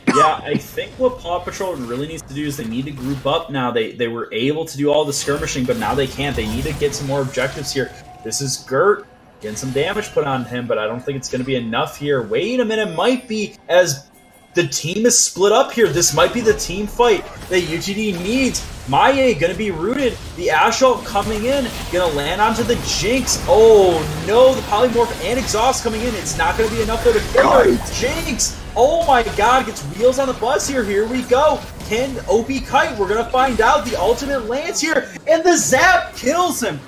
Yeah, I think what PAW Patrol really needs to do is they need to group up now. They were able to do all the skirmishing, but now they can't. They need to get some more objectives here. This is Gert getting some damage put on him, but I don't think it's going to be enough here. Wait a minute, might be, as the team is split up here. This might be the team fight that UTD needs. Maye gonna be rooted. The Assault coming in, gonna land onto the Jinx. Oh no, the Polymorph and Exhaust coming in. It's not gonna be enough though to kill her. Jinx, oh my god, gets Wheels on the Bus here. Here we go. Can OP kite? We're gonna find out. The ultimate lands here, and the zap kills him.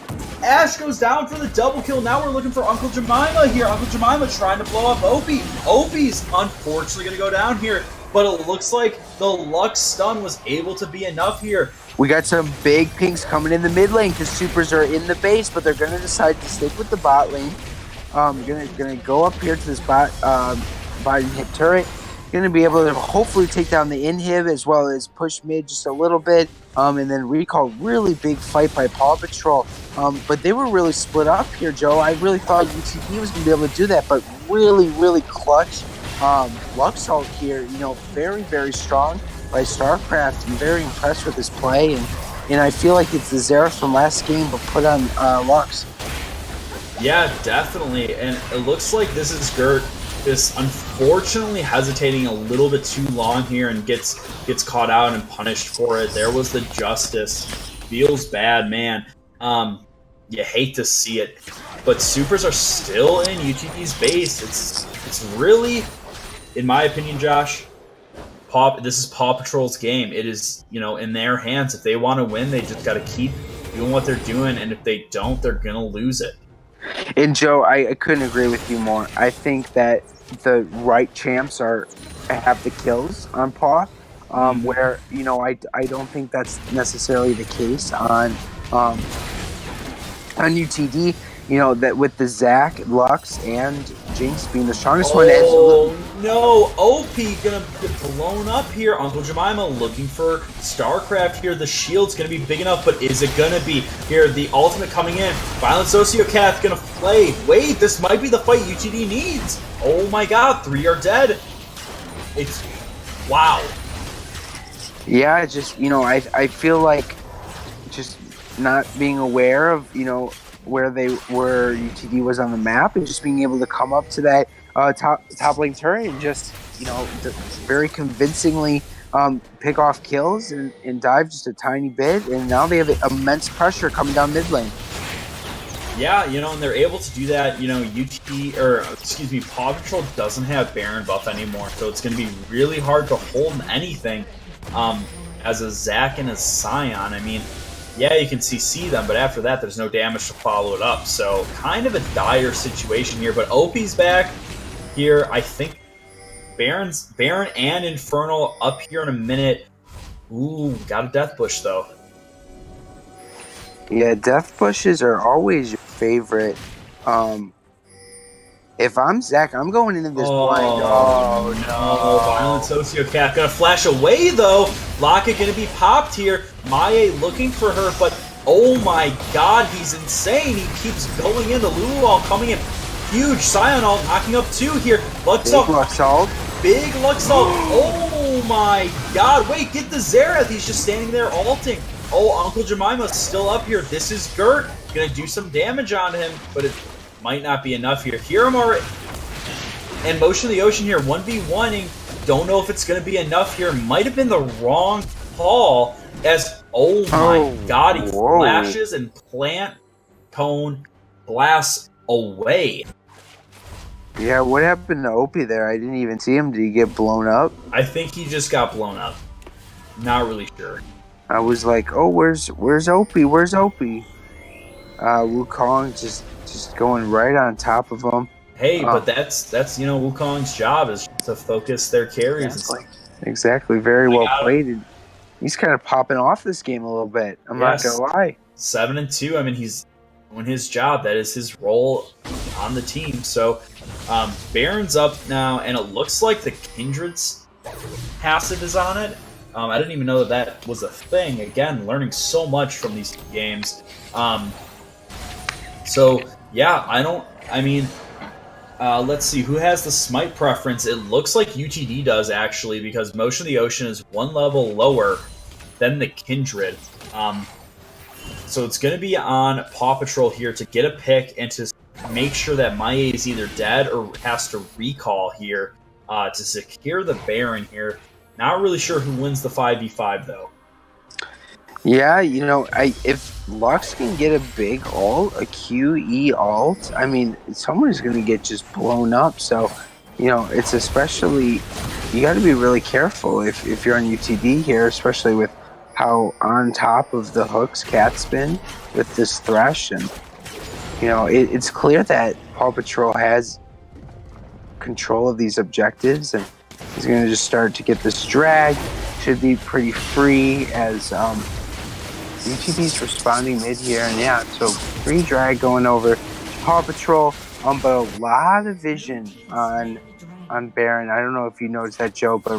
Ash goes down for the double kill. Now we're looking for Uncle Jemima here. Uncle Jemima trying to blow up Opie. Opie's unfortunately going to go down here, but it looks like the Lux stun was able to be enough here. We got some big pinks coming in the mid lane because supers are in the base, but they're going to decide to stick with the bot lane. Gonna go up here to this bot inhib turret. Gonna be able to hopefully take down the inhib as well as push mid just a little bit. And then recall really big fight by Paw Patrol. But they were really split up here, Joe. I really thought UTD was gonna be able to do that, but really clutch. Luxalt here, very, very strong by StarCraft. I'm very impressed with his play, and I feel like it's the Xerath from last game, but put on Lux. Yeah, definitely. And it looks like this is Gert just unfortunately hesitating a little bit too long here and gets caught out and punished for it. There was the justice. Feels bad, man. You hate to see it. But supers are still in UTD's base. It's really, in my opinion, Josh, this is Paw Patrol's game. It is, in their hands. If they want to win, they just got to keep doing what they're doing, and if they don't, they're going to lose it. And Joe, I couldn't agree with you more. I think that the right champs have the kills on Paw, where I don't think that's necessarily the case on UTD. That with the Zac, Lux, and Jinx being the strongest one. Oh no, OP gonna get blown up here. Uncle Jemima looking for StarCraft here. The shield's gonna be big enough, but is it gonna be? Here, the ultimate coming in. Violent Sociopath gonna play. Wait, this might be the fight UTD needs. Oh my god, 3 are dead. It's wow. Yeah, just I feel like just not being aware of where UTD was on the map, and just being able to come up to that top lane turret and just very convincingly pick off kills and dive just a tiny bit, and now they have immense pressure coming down mid lane. Yeah, and they're able to do that. Paw Patrol doesn't have Baron buff anymore, so it's going to be really hard to hold anything as a Zac and a Scion. I mean, yeah, you can CC them, but after that, there's no damage to follow it up. So kind of a dire situation here, but OP's back here. I think Baron and Infernal up here in a minute. Ooh, got a Death Bush, though. Yeah, Death Bushes are always your favorite. If I'm Zac, I'm going into this blind. Oh, no. Violent Sociopath gonna flash away, though. Locket gonna be popped here. Maie looking for her, but oh my god, he's insane. He keeps going in. The Lulual coming in. Huge Scion ult knocking up 2 here. Luxalt. Big Luxalt. Oh my god. Wait, get the Xerath. He's just standing there ulting. Oh, Uncle Jemima's still up here. This is Gert. Gonna do some damage on him, but it might not be enough here. Hiramar and Motion of the Ocean here, 1v1ing. Don't know if it's going to be enough here. Might have been the wrong call as, oh my god, he flashes and plant cone blasts away. Yeah, what happened to Opie there? I didn't even see him. Did he get blown up? I think he just got blown up. Not really sure. I was like, oh, where's Opie? Where's Opie? Wukong just going right on top of him. Hey, but that's Wukong's job is to focus their carries. Exactly. Very well played. He's kind of popping off this game a little bit. I'm not gonna lie. 7-2. I mean, he's doing his job. That is his role on the team. So, Baron's up now, and it looks like the Kindred's passive is on it. I didn't even know that was a thing. Again, learning so much from these games. So yeah, let's see who has the smite preference. It looks like UTD does, actually, because Motion of the Ocean is 1 level lower than the Kindred. So it's going to be on Paw Patrol here to get a pick and to make sure that Maie is either dead or has to recall here to secure the Baron here. Not really sure who wins the 5v5 though. Yeah, if Lux can get a big ult, a QE ult, I mean, someone's going to get just blown up. So, it's especially, you got to be really careful if you're on UTD here, especially with how on top of the hooks Cat's been with this Thresh. And it's clear that Paw Patrol has control of these objectives, and he's going to just start to get this drag. Should be pretty free as UTD's responding mid here, and yeah, so free drag going over Paw Patrol. But a lot of vision on Baron. I don't know if you noticed that, Joe, but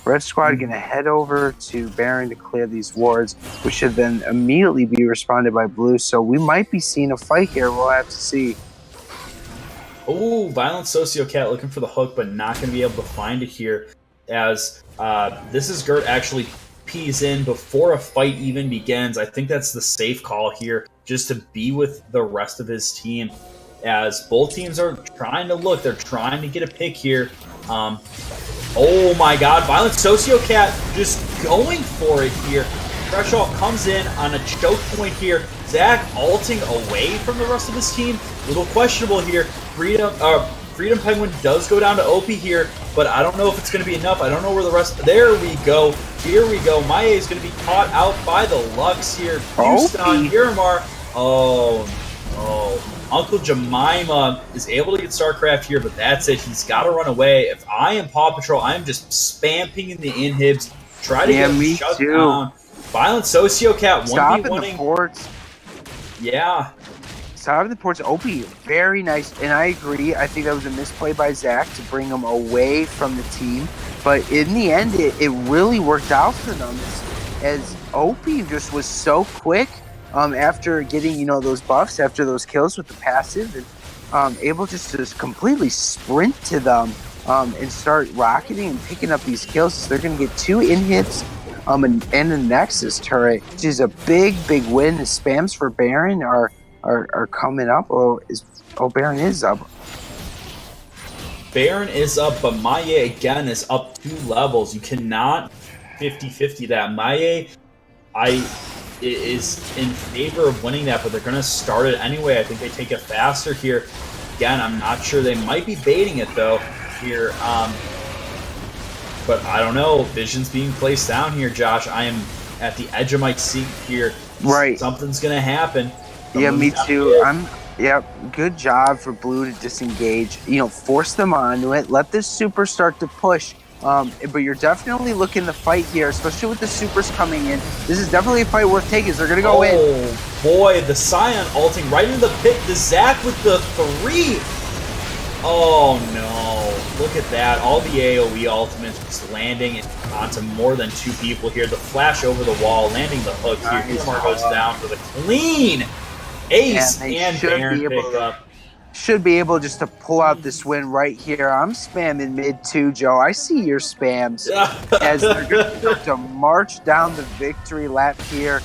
Red Squad gonna head over to Baron to clear these wards, which should then immediately be responded by Blue. So we might be seeing a fight here. We'll have to see. Oh, Violent Sociocat looking for the hook, but not going to be able to find it here, as this is Gert actually pees in before a fight even begins. I think that's the safe call here, just to be with the rest of his team, as both teams are trying to look. They're trying to get a pick here. Oh my god, Violent Sociocat just going for it here. Threshold comes in on a choke point here. Zach alting away from the rest of his team. A little questionable here. Freedom Penguin does go down to OP here, but I don't know if it's going to be enough. I don't know where the rest... There we go. Here we go. Maya is going to be caught out by the Lux here. Houston on Miramar. Oh, no. Uncle Jemima is able to get StarCraft here, but that's it. He's got to run away. If I am Paw Patrol, I am just spam pinging the inhibs. Try to get him shut down. Violent Sociocat 1v1ing. The ports. Yeah. Stop the ports. OP, very nice. And I agree. I think that was a misplay by Zach to bring him away from the team. But in the end, it really worked out for them as OP just was so quick after getting, those buffs, after those kills with the passive, and able just to completely sprint to them and start rocketing and picking up these kills. So they're going to get 2 inhibs and a Nexus turret, which is a big win. The spams for Baron are coming up. Baron is up. Baron is up, but Maye again is up 2 levels. You cannot 50-50 that. Maye, is in favor of winning that, but they're going to start it anyway. I think they take it faster here. Again, I'm not sure. They might be baiting it, though, here. But I don't know. Vision's being placed down here, Josh. I am at the edge of my seat here. Right. Something's going to happen. Yeah, me too. Good job for Blue to disengage. Force them onto it. Let this super start to push. But you're definitely looking to fight here, especially with the supers coming in. This is definitely a fight worth taking. They're going to go in. Oh, boy. The Scion ulting right into the pit. The Zac with the 3. Oh, no. Look at that. All the AoE ultimates just landing onto more than 2 people here. The flash over the wall, landing the hook here. Miramar goes down for the clean ace, and Baron pick up. Should be able just to pull out this win right here. I'm spamming mid too, Joe. I see your spams as they're going to start to march down the victory lap here.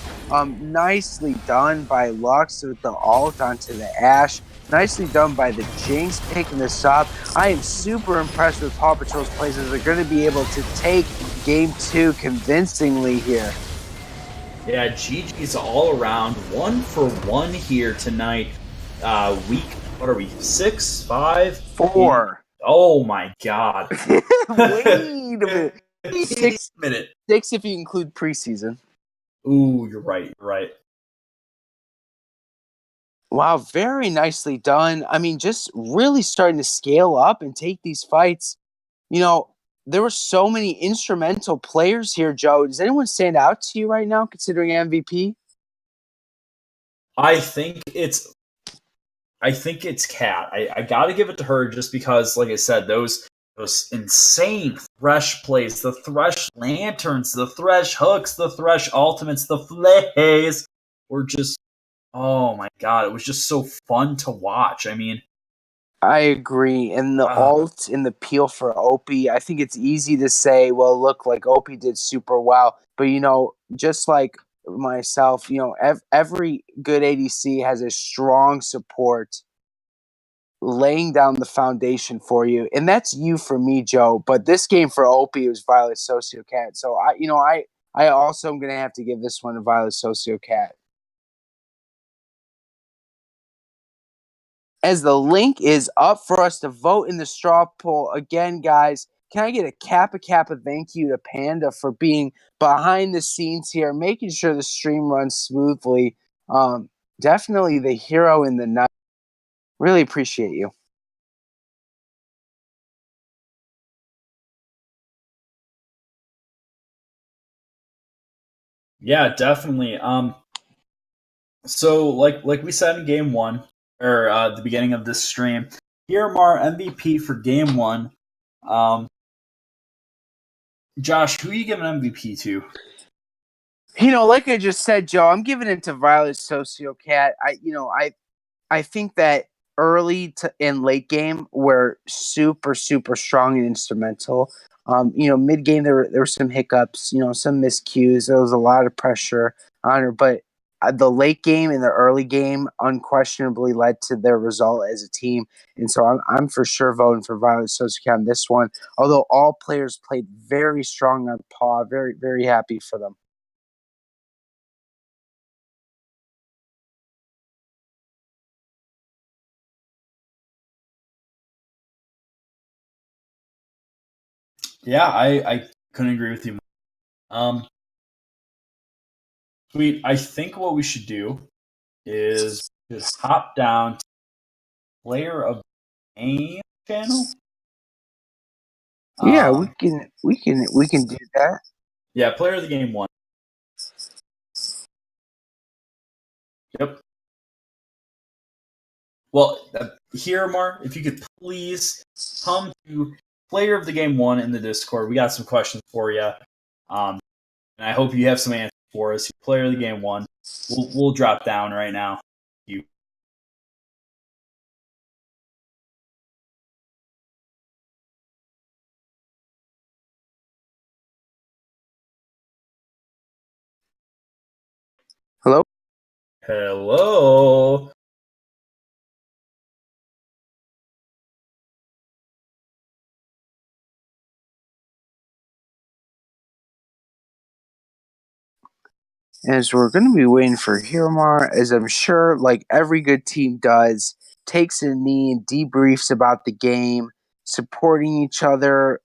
Nicely done by Lux with the ult onto the Ashe. Nicely done by the Jinx picking this up. I am super impressed with Paw Patrol's plays as they're going to be able to take game 2 convincingly here. Yeah, GG's all around. 1 for 1 here tonight. Week, what are we, 6, 5? 4. Oh my god. Wait a minute. 6 minute. 6 if you include preseason. Ooh, you're right. Wow, very nicely done. I mean, just really starting to scale up and take these fights. There were so many instrumental players here, Joe. Does anyone stand out to you right now, considering MVP? I think it's Kat. I got to give it to her just because, like I said, those insane Thresh plays, the Thresh lanterns, the Thresh hooks, the Thresh ultimates, the flays were just, oh my god, it was just so fun to watch. I mean, I agree. And the ult and the peel for OP, I think it's easy to say, well, look, like OP did super well. But, just like myself, every good ADC has a strong support laying down the foundation for you. And that's you for me, Joe. But this game for OP was Violet Sociocat. So, I also am going to have to give this one to Violet Sociocat. As the link is up for us to vote in the straw poll. Again, guys, can I get a Kappa thank you to Panda for being behind the scenes here, making sure the stream runs smoothly. Definitely the hero in the night. Really appreciate you. Yeah, definitely. So like we said in game one, or the beginning of this stream, here are our MVP for game one. Um, Josh, who are you giving MVP to? Like I just said, Joe, I'm giving it to Violet Sociocat. I think that early to in late game were super super strong and instrumental. Mid game there were some hiccups, some miscues. There was a lot of pressure on her, but the late game and the early game unquestionably led to their result as a team. And so I'm for sure voting for Violet Sociocat on this one. Although all players played very strong on PAW, very very happy for them. Yeah, I couldn't agree with you more. Sweet. I think what we should do is just hop down to player of the game channel. Yeah, we can do that. Yeah, player of the game one. Yep. Well, here, Mar, if you could please come to player of the game one in the Discord. We got some questions for you, and I hope you have some answers for us. Player of the game one. We'll drop down right now. You. Hello? Hello. As we're going to be waiting for Hiromar, as I'm sure, like every good team does, takes a knee and debriefs about the game, supporting each other,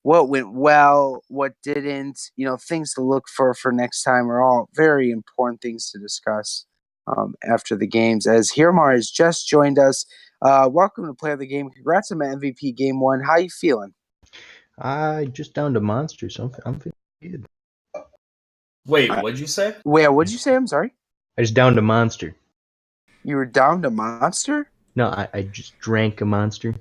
what went well, what didn't, things to look for next time are all very important things to discuss after the games. As Hiromar has just joined us, welcome to Player of the Game. Congrats on my MVP game one. How you feeling? I just downed a monster, so I'm feeling good. Wait, what'd you say? Wait, what'd you say? I'm sorry. I just downed a monster. You were down to Monster? No, I just drank a monster.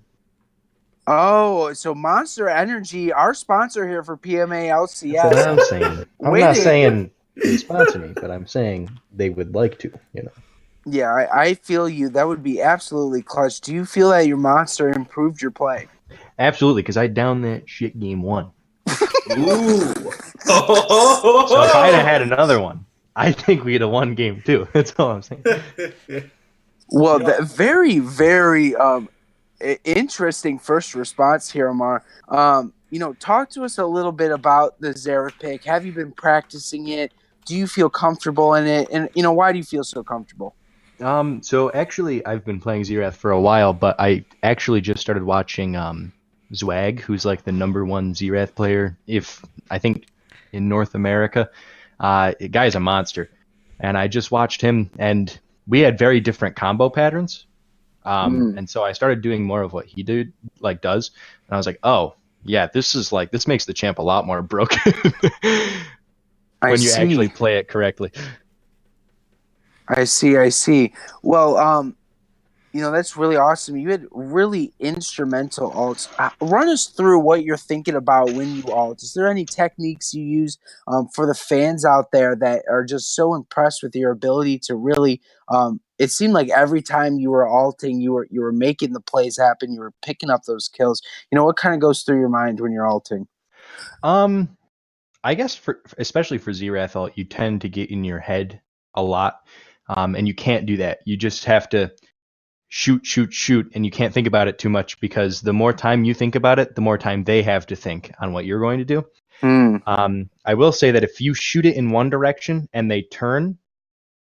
Oh, so Monster Energy, our sponsor here for PMA That's what I'm LCS. saying. I'm Wait not a- saying they sponsor me, but I'm saying they would like to, Yeah, I feel you. That would be absolutely clutch. Do you feel that your Monster improved your play? Absolutely, because I downed that shit game one. Ooh. So if I'd have had another one, I think we'd have won game two. That's all I'm saying. Well, that very, very interesting first response here, Amar. Talk to us a little bit about the Zareth pick. Have you been practicing it? Do you feel comfortable in it? And why do you feel so comfortable? So actually, I've been playing Xerath for a while, but I actually just started watching Zwag, who's like the #1 Xerath player, if I think in North America. The guy's a monster, and I just watched him, and we had very different combo patterns. And so I started doing more of what he does, and I was like, oh yeah, this makes the champ a lot more broken when you actually play it correctly. I see. Well, that's really awesome. You had really instrumental alts. Run us through what you're thinking about when you alt. Is there any techniques you use for the fans out there that are just so impressed with your ability to really? It seemed like every time you were alting, you were making the plays happen. You were picking up those kills. What kind of goes through your mind when you're alting? I guess especially for Xerath alt, you tend to get in your head a lot, and you can't do that. You just have to shoot, and you can't think about it too much, because the more time you think about it, the more time they have to think on what you're going to do. I will say that if you shoot it in one direction and they turn,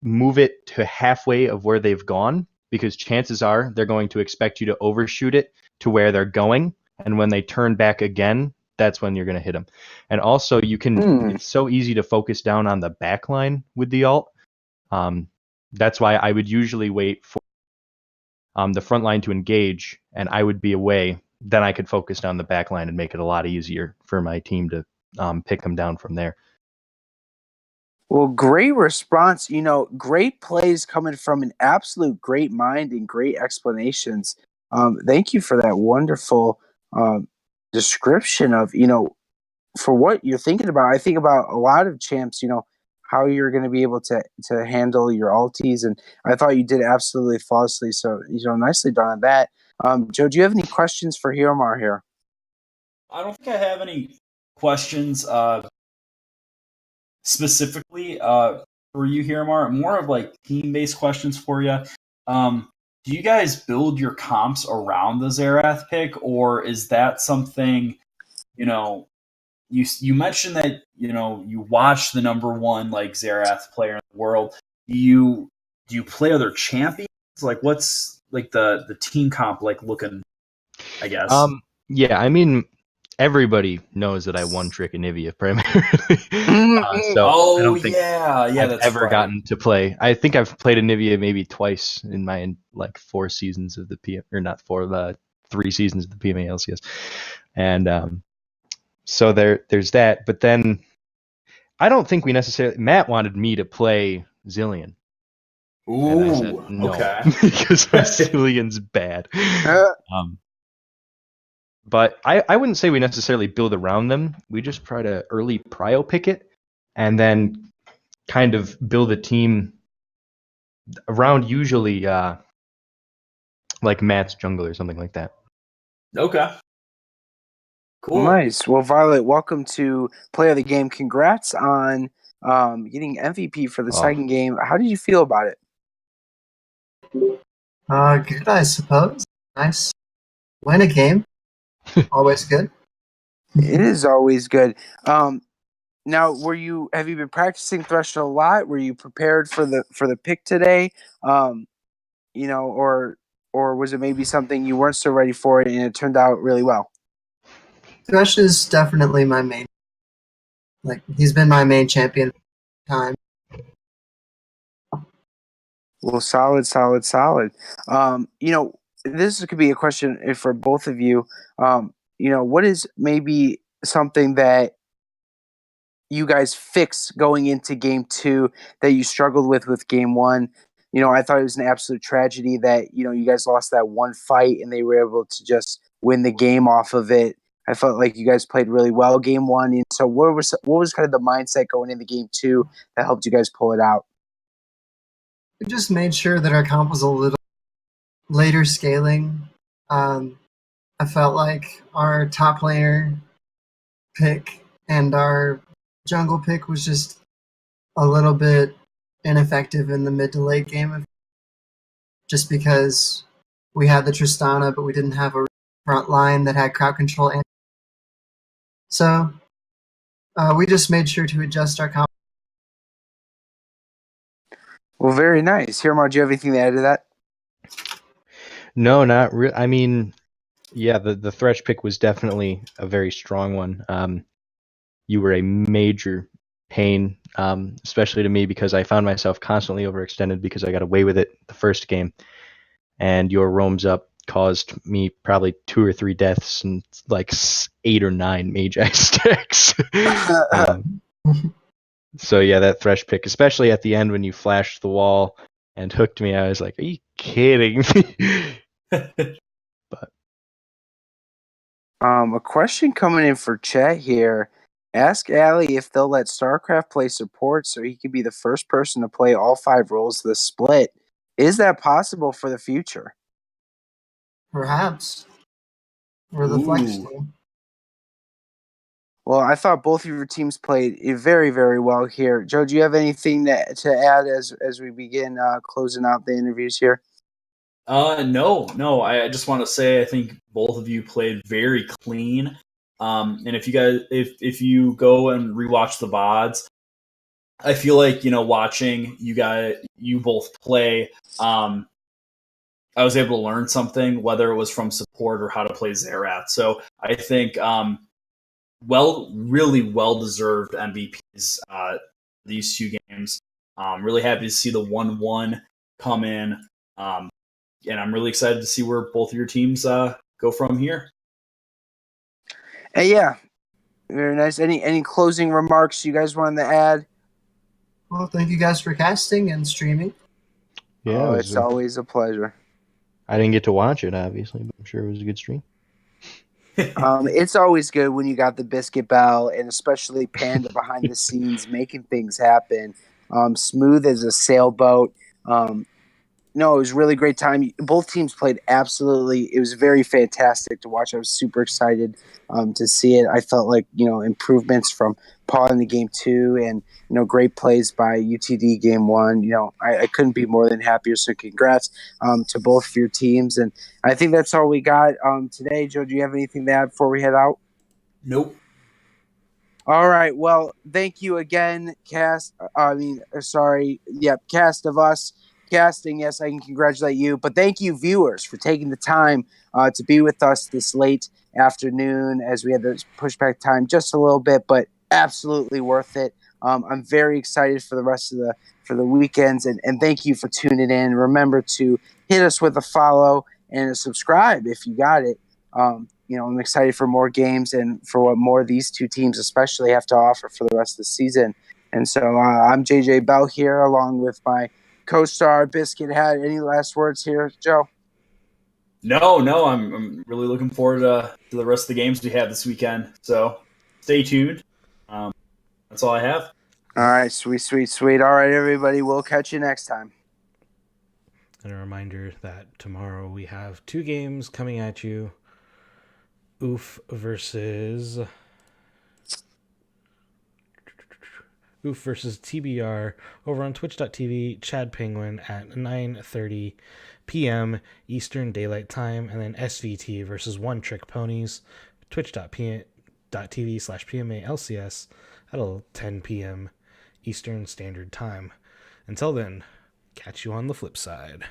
move it to halfway of where they've gone, because chances are they're going to expect you to overshoot it to where they're going, and when they turn back again, that's when you're going to hit them. And also, it's so easy to focus down on the back line with the alt. That's why I would usually wait for the front line to engage, and I would be away, then I could focus on the back line and make it a lot easier for my team to pick them down from there. Well, great response. Great plays coming from an absolute great mind and great explanations. Thank you for that wonderful description of, for what you're thinking about. I think about a lot of champs, how you're going to be able to handle your alties. And I thought you did absolutely flawlessly. So, nicely done on that. Joe, do you have any questions for Hiromar here? I don't think I have any questions specifically for you, Hiromar. More of like team-based questions for you. Do you guys build your comps around the Xerath pick, or is that something, you mentioned that, you watch the number one like Xerath player in the world. Do you play other champions? Like, what's like the team comp like looking, I guess? Yeah, I mean, everybody knows that I one trick Anivia primarily. So I don't think I've that's ever right. gotten to play. I think I've played Anivia maybe twice in my like 4 seasons of the PM, or not 4, 3 seasons of the PMA LCS, and so there's that. But then I don't think we necessarily. Matt wanted me to play Zillion. Ooh, and I said no, okay. because my Zillion's bad. But I wouldn't say we necessarily build around them. We just try to early prio pick it and then kind of build a team around usually like Matt's jungle or something like that. Okay. Cool. Nice. Well, Violet, welcome to Play of the Game. Congrats on getting MVP for the second game. How did you feel about it? Good, I suppose. Nice. Win a game. Always good. It is always good. Now, have you been practicing Thresh a lot? Were you prepared for the pick today? Or was it maybe something you weren't so ready for it and it turned out really well? Thresh is definitely my main. Like, he's been my main champion time. Well, solid. This could be a question for both of you. What is maybe something that you guys fixed going into game 2 that you struggled with game 1? I thought it was an absolute tragedy that, you guys lost that one fight and they were able to just win the game off of it. I felt like you guys played really well game 1. And so what was kind of the mindset going into game 2 that helped you guys pull it out? We just made sure that our comp was a little later scaling. I felt like our top laner pick and our jungle pick was just a little bit ineffective in the mid to late game, just because we had the Tristana, but we didn't have a front line that had crowd control. And so we just made sure to adjust our comp. Well, very nice. Hiromar, do you have anything to add to that? No, not really. I mean, yeah, the Thresh pick was definitely a very strong one. You were a major pain, especially to me, because I found myself constantly overextended because I got away with it the first game, and your roams up caused me probably 2 or 3 deaths and like 8 or 9 mage ice stacks. So yeah, that Thresh pick, especially at the end when you flashed the wall and hooked me, I was like, "Are you kidding me?" But a question coming in for chat here. Ask Ali if they'll let StarCraft play support so he could be the first person to play all 5 roles of the split. Is that possible for the future? Perhaps. Or the flex team. Well, I thought both of your teams played very, very well here. Joe, do you have anything to add as we begin closing out the interviews here? No. I just want to say I think both of you played very clean. And if you guys, if you go and rewatch the VODs, I feel like watching you both play. I was able to learn something, whether it was from support or how to play Xerath. So I think really well deserved MVPs these 2 games. Really happy to see the 1-1 come in. I'm really excited to see where both of your teams go from here. Yeah, very nice. Any closing remarks you guys wanted to add? Well, thank you guys for casting and streaming. Yeah, It's always a pleasure. I didn't get to watch it, obviously, but I'm sure it was a good stream. It's always good when you got the Biscuit Bell and especially Panda behind the scenes making things happen. Smooth as a sailboat. No, it was a really great time. Both teams played absolutely. It was very fantastic to watch. I was super excited to see it. I felt like, improvements from Paul in the game 2 and, great plays by UTD game 1. I couldn't be more than happier. So congrats to both of your teams. And I think that's all we got today. Joe, do you have anything to add before we head out? Nope. All right. Well, thank you again, cast. Cast of us. Casting, yes, I can congratulate you. But thank you, viewers, for taking the time to be with us this late afternoon as we had to push back time just a little bit, but absolutely worth it. I'm very excited for the rest of the weekends, and thank you for tuning in. Remember to hit us with a follow and a subscribe if you got it. I'm excited for more games and for what more these two teams especially have to offer for the rest of the season. And so I'm JJ Bell here along with my co-star Biscuit Hat. Any last words here, Joe? No, I'm really looking forward to the rest of the games we have this weekend. So stay tuned. That's all I have. All right, sweet. All right, everybody, we'll catch you next time. And a reminder that tomorrow we have 2 games coming at you. Oof versus TBR over on twitch.tv, Chad Penguin at 9:30 p.m. Eastern Daylight Time, and then SVT versus One Trick Ponies, twitch.tv/PMALCS at 10 p.m. Eastern Standard Time. Until then, catch you on the flip side.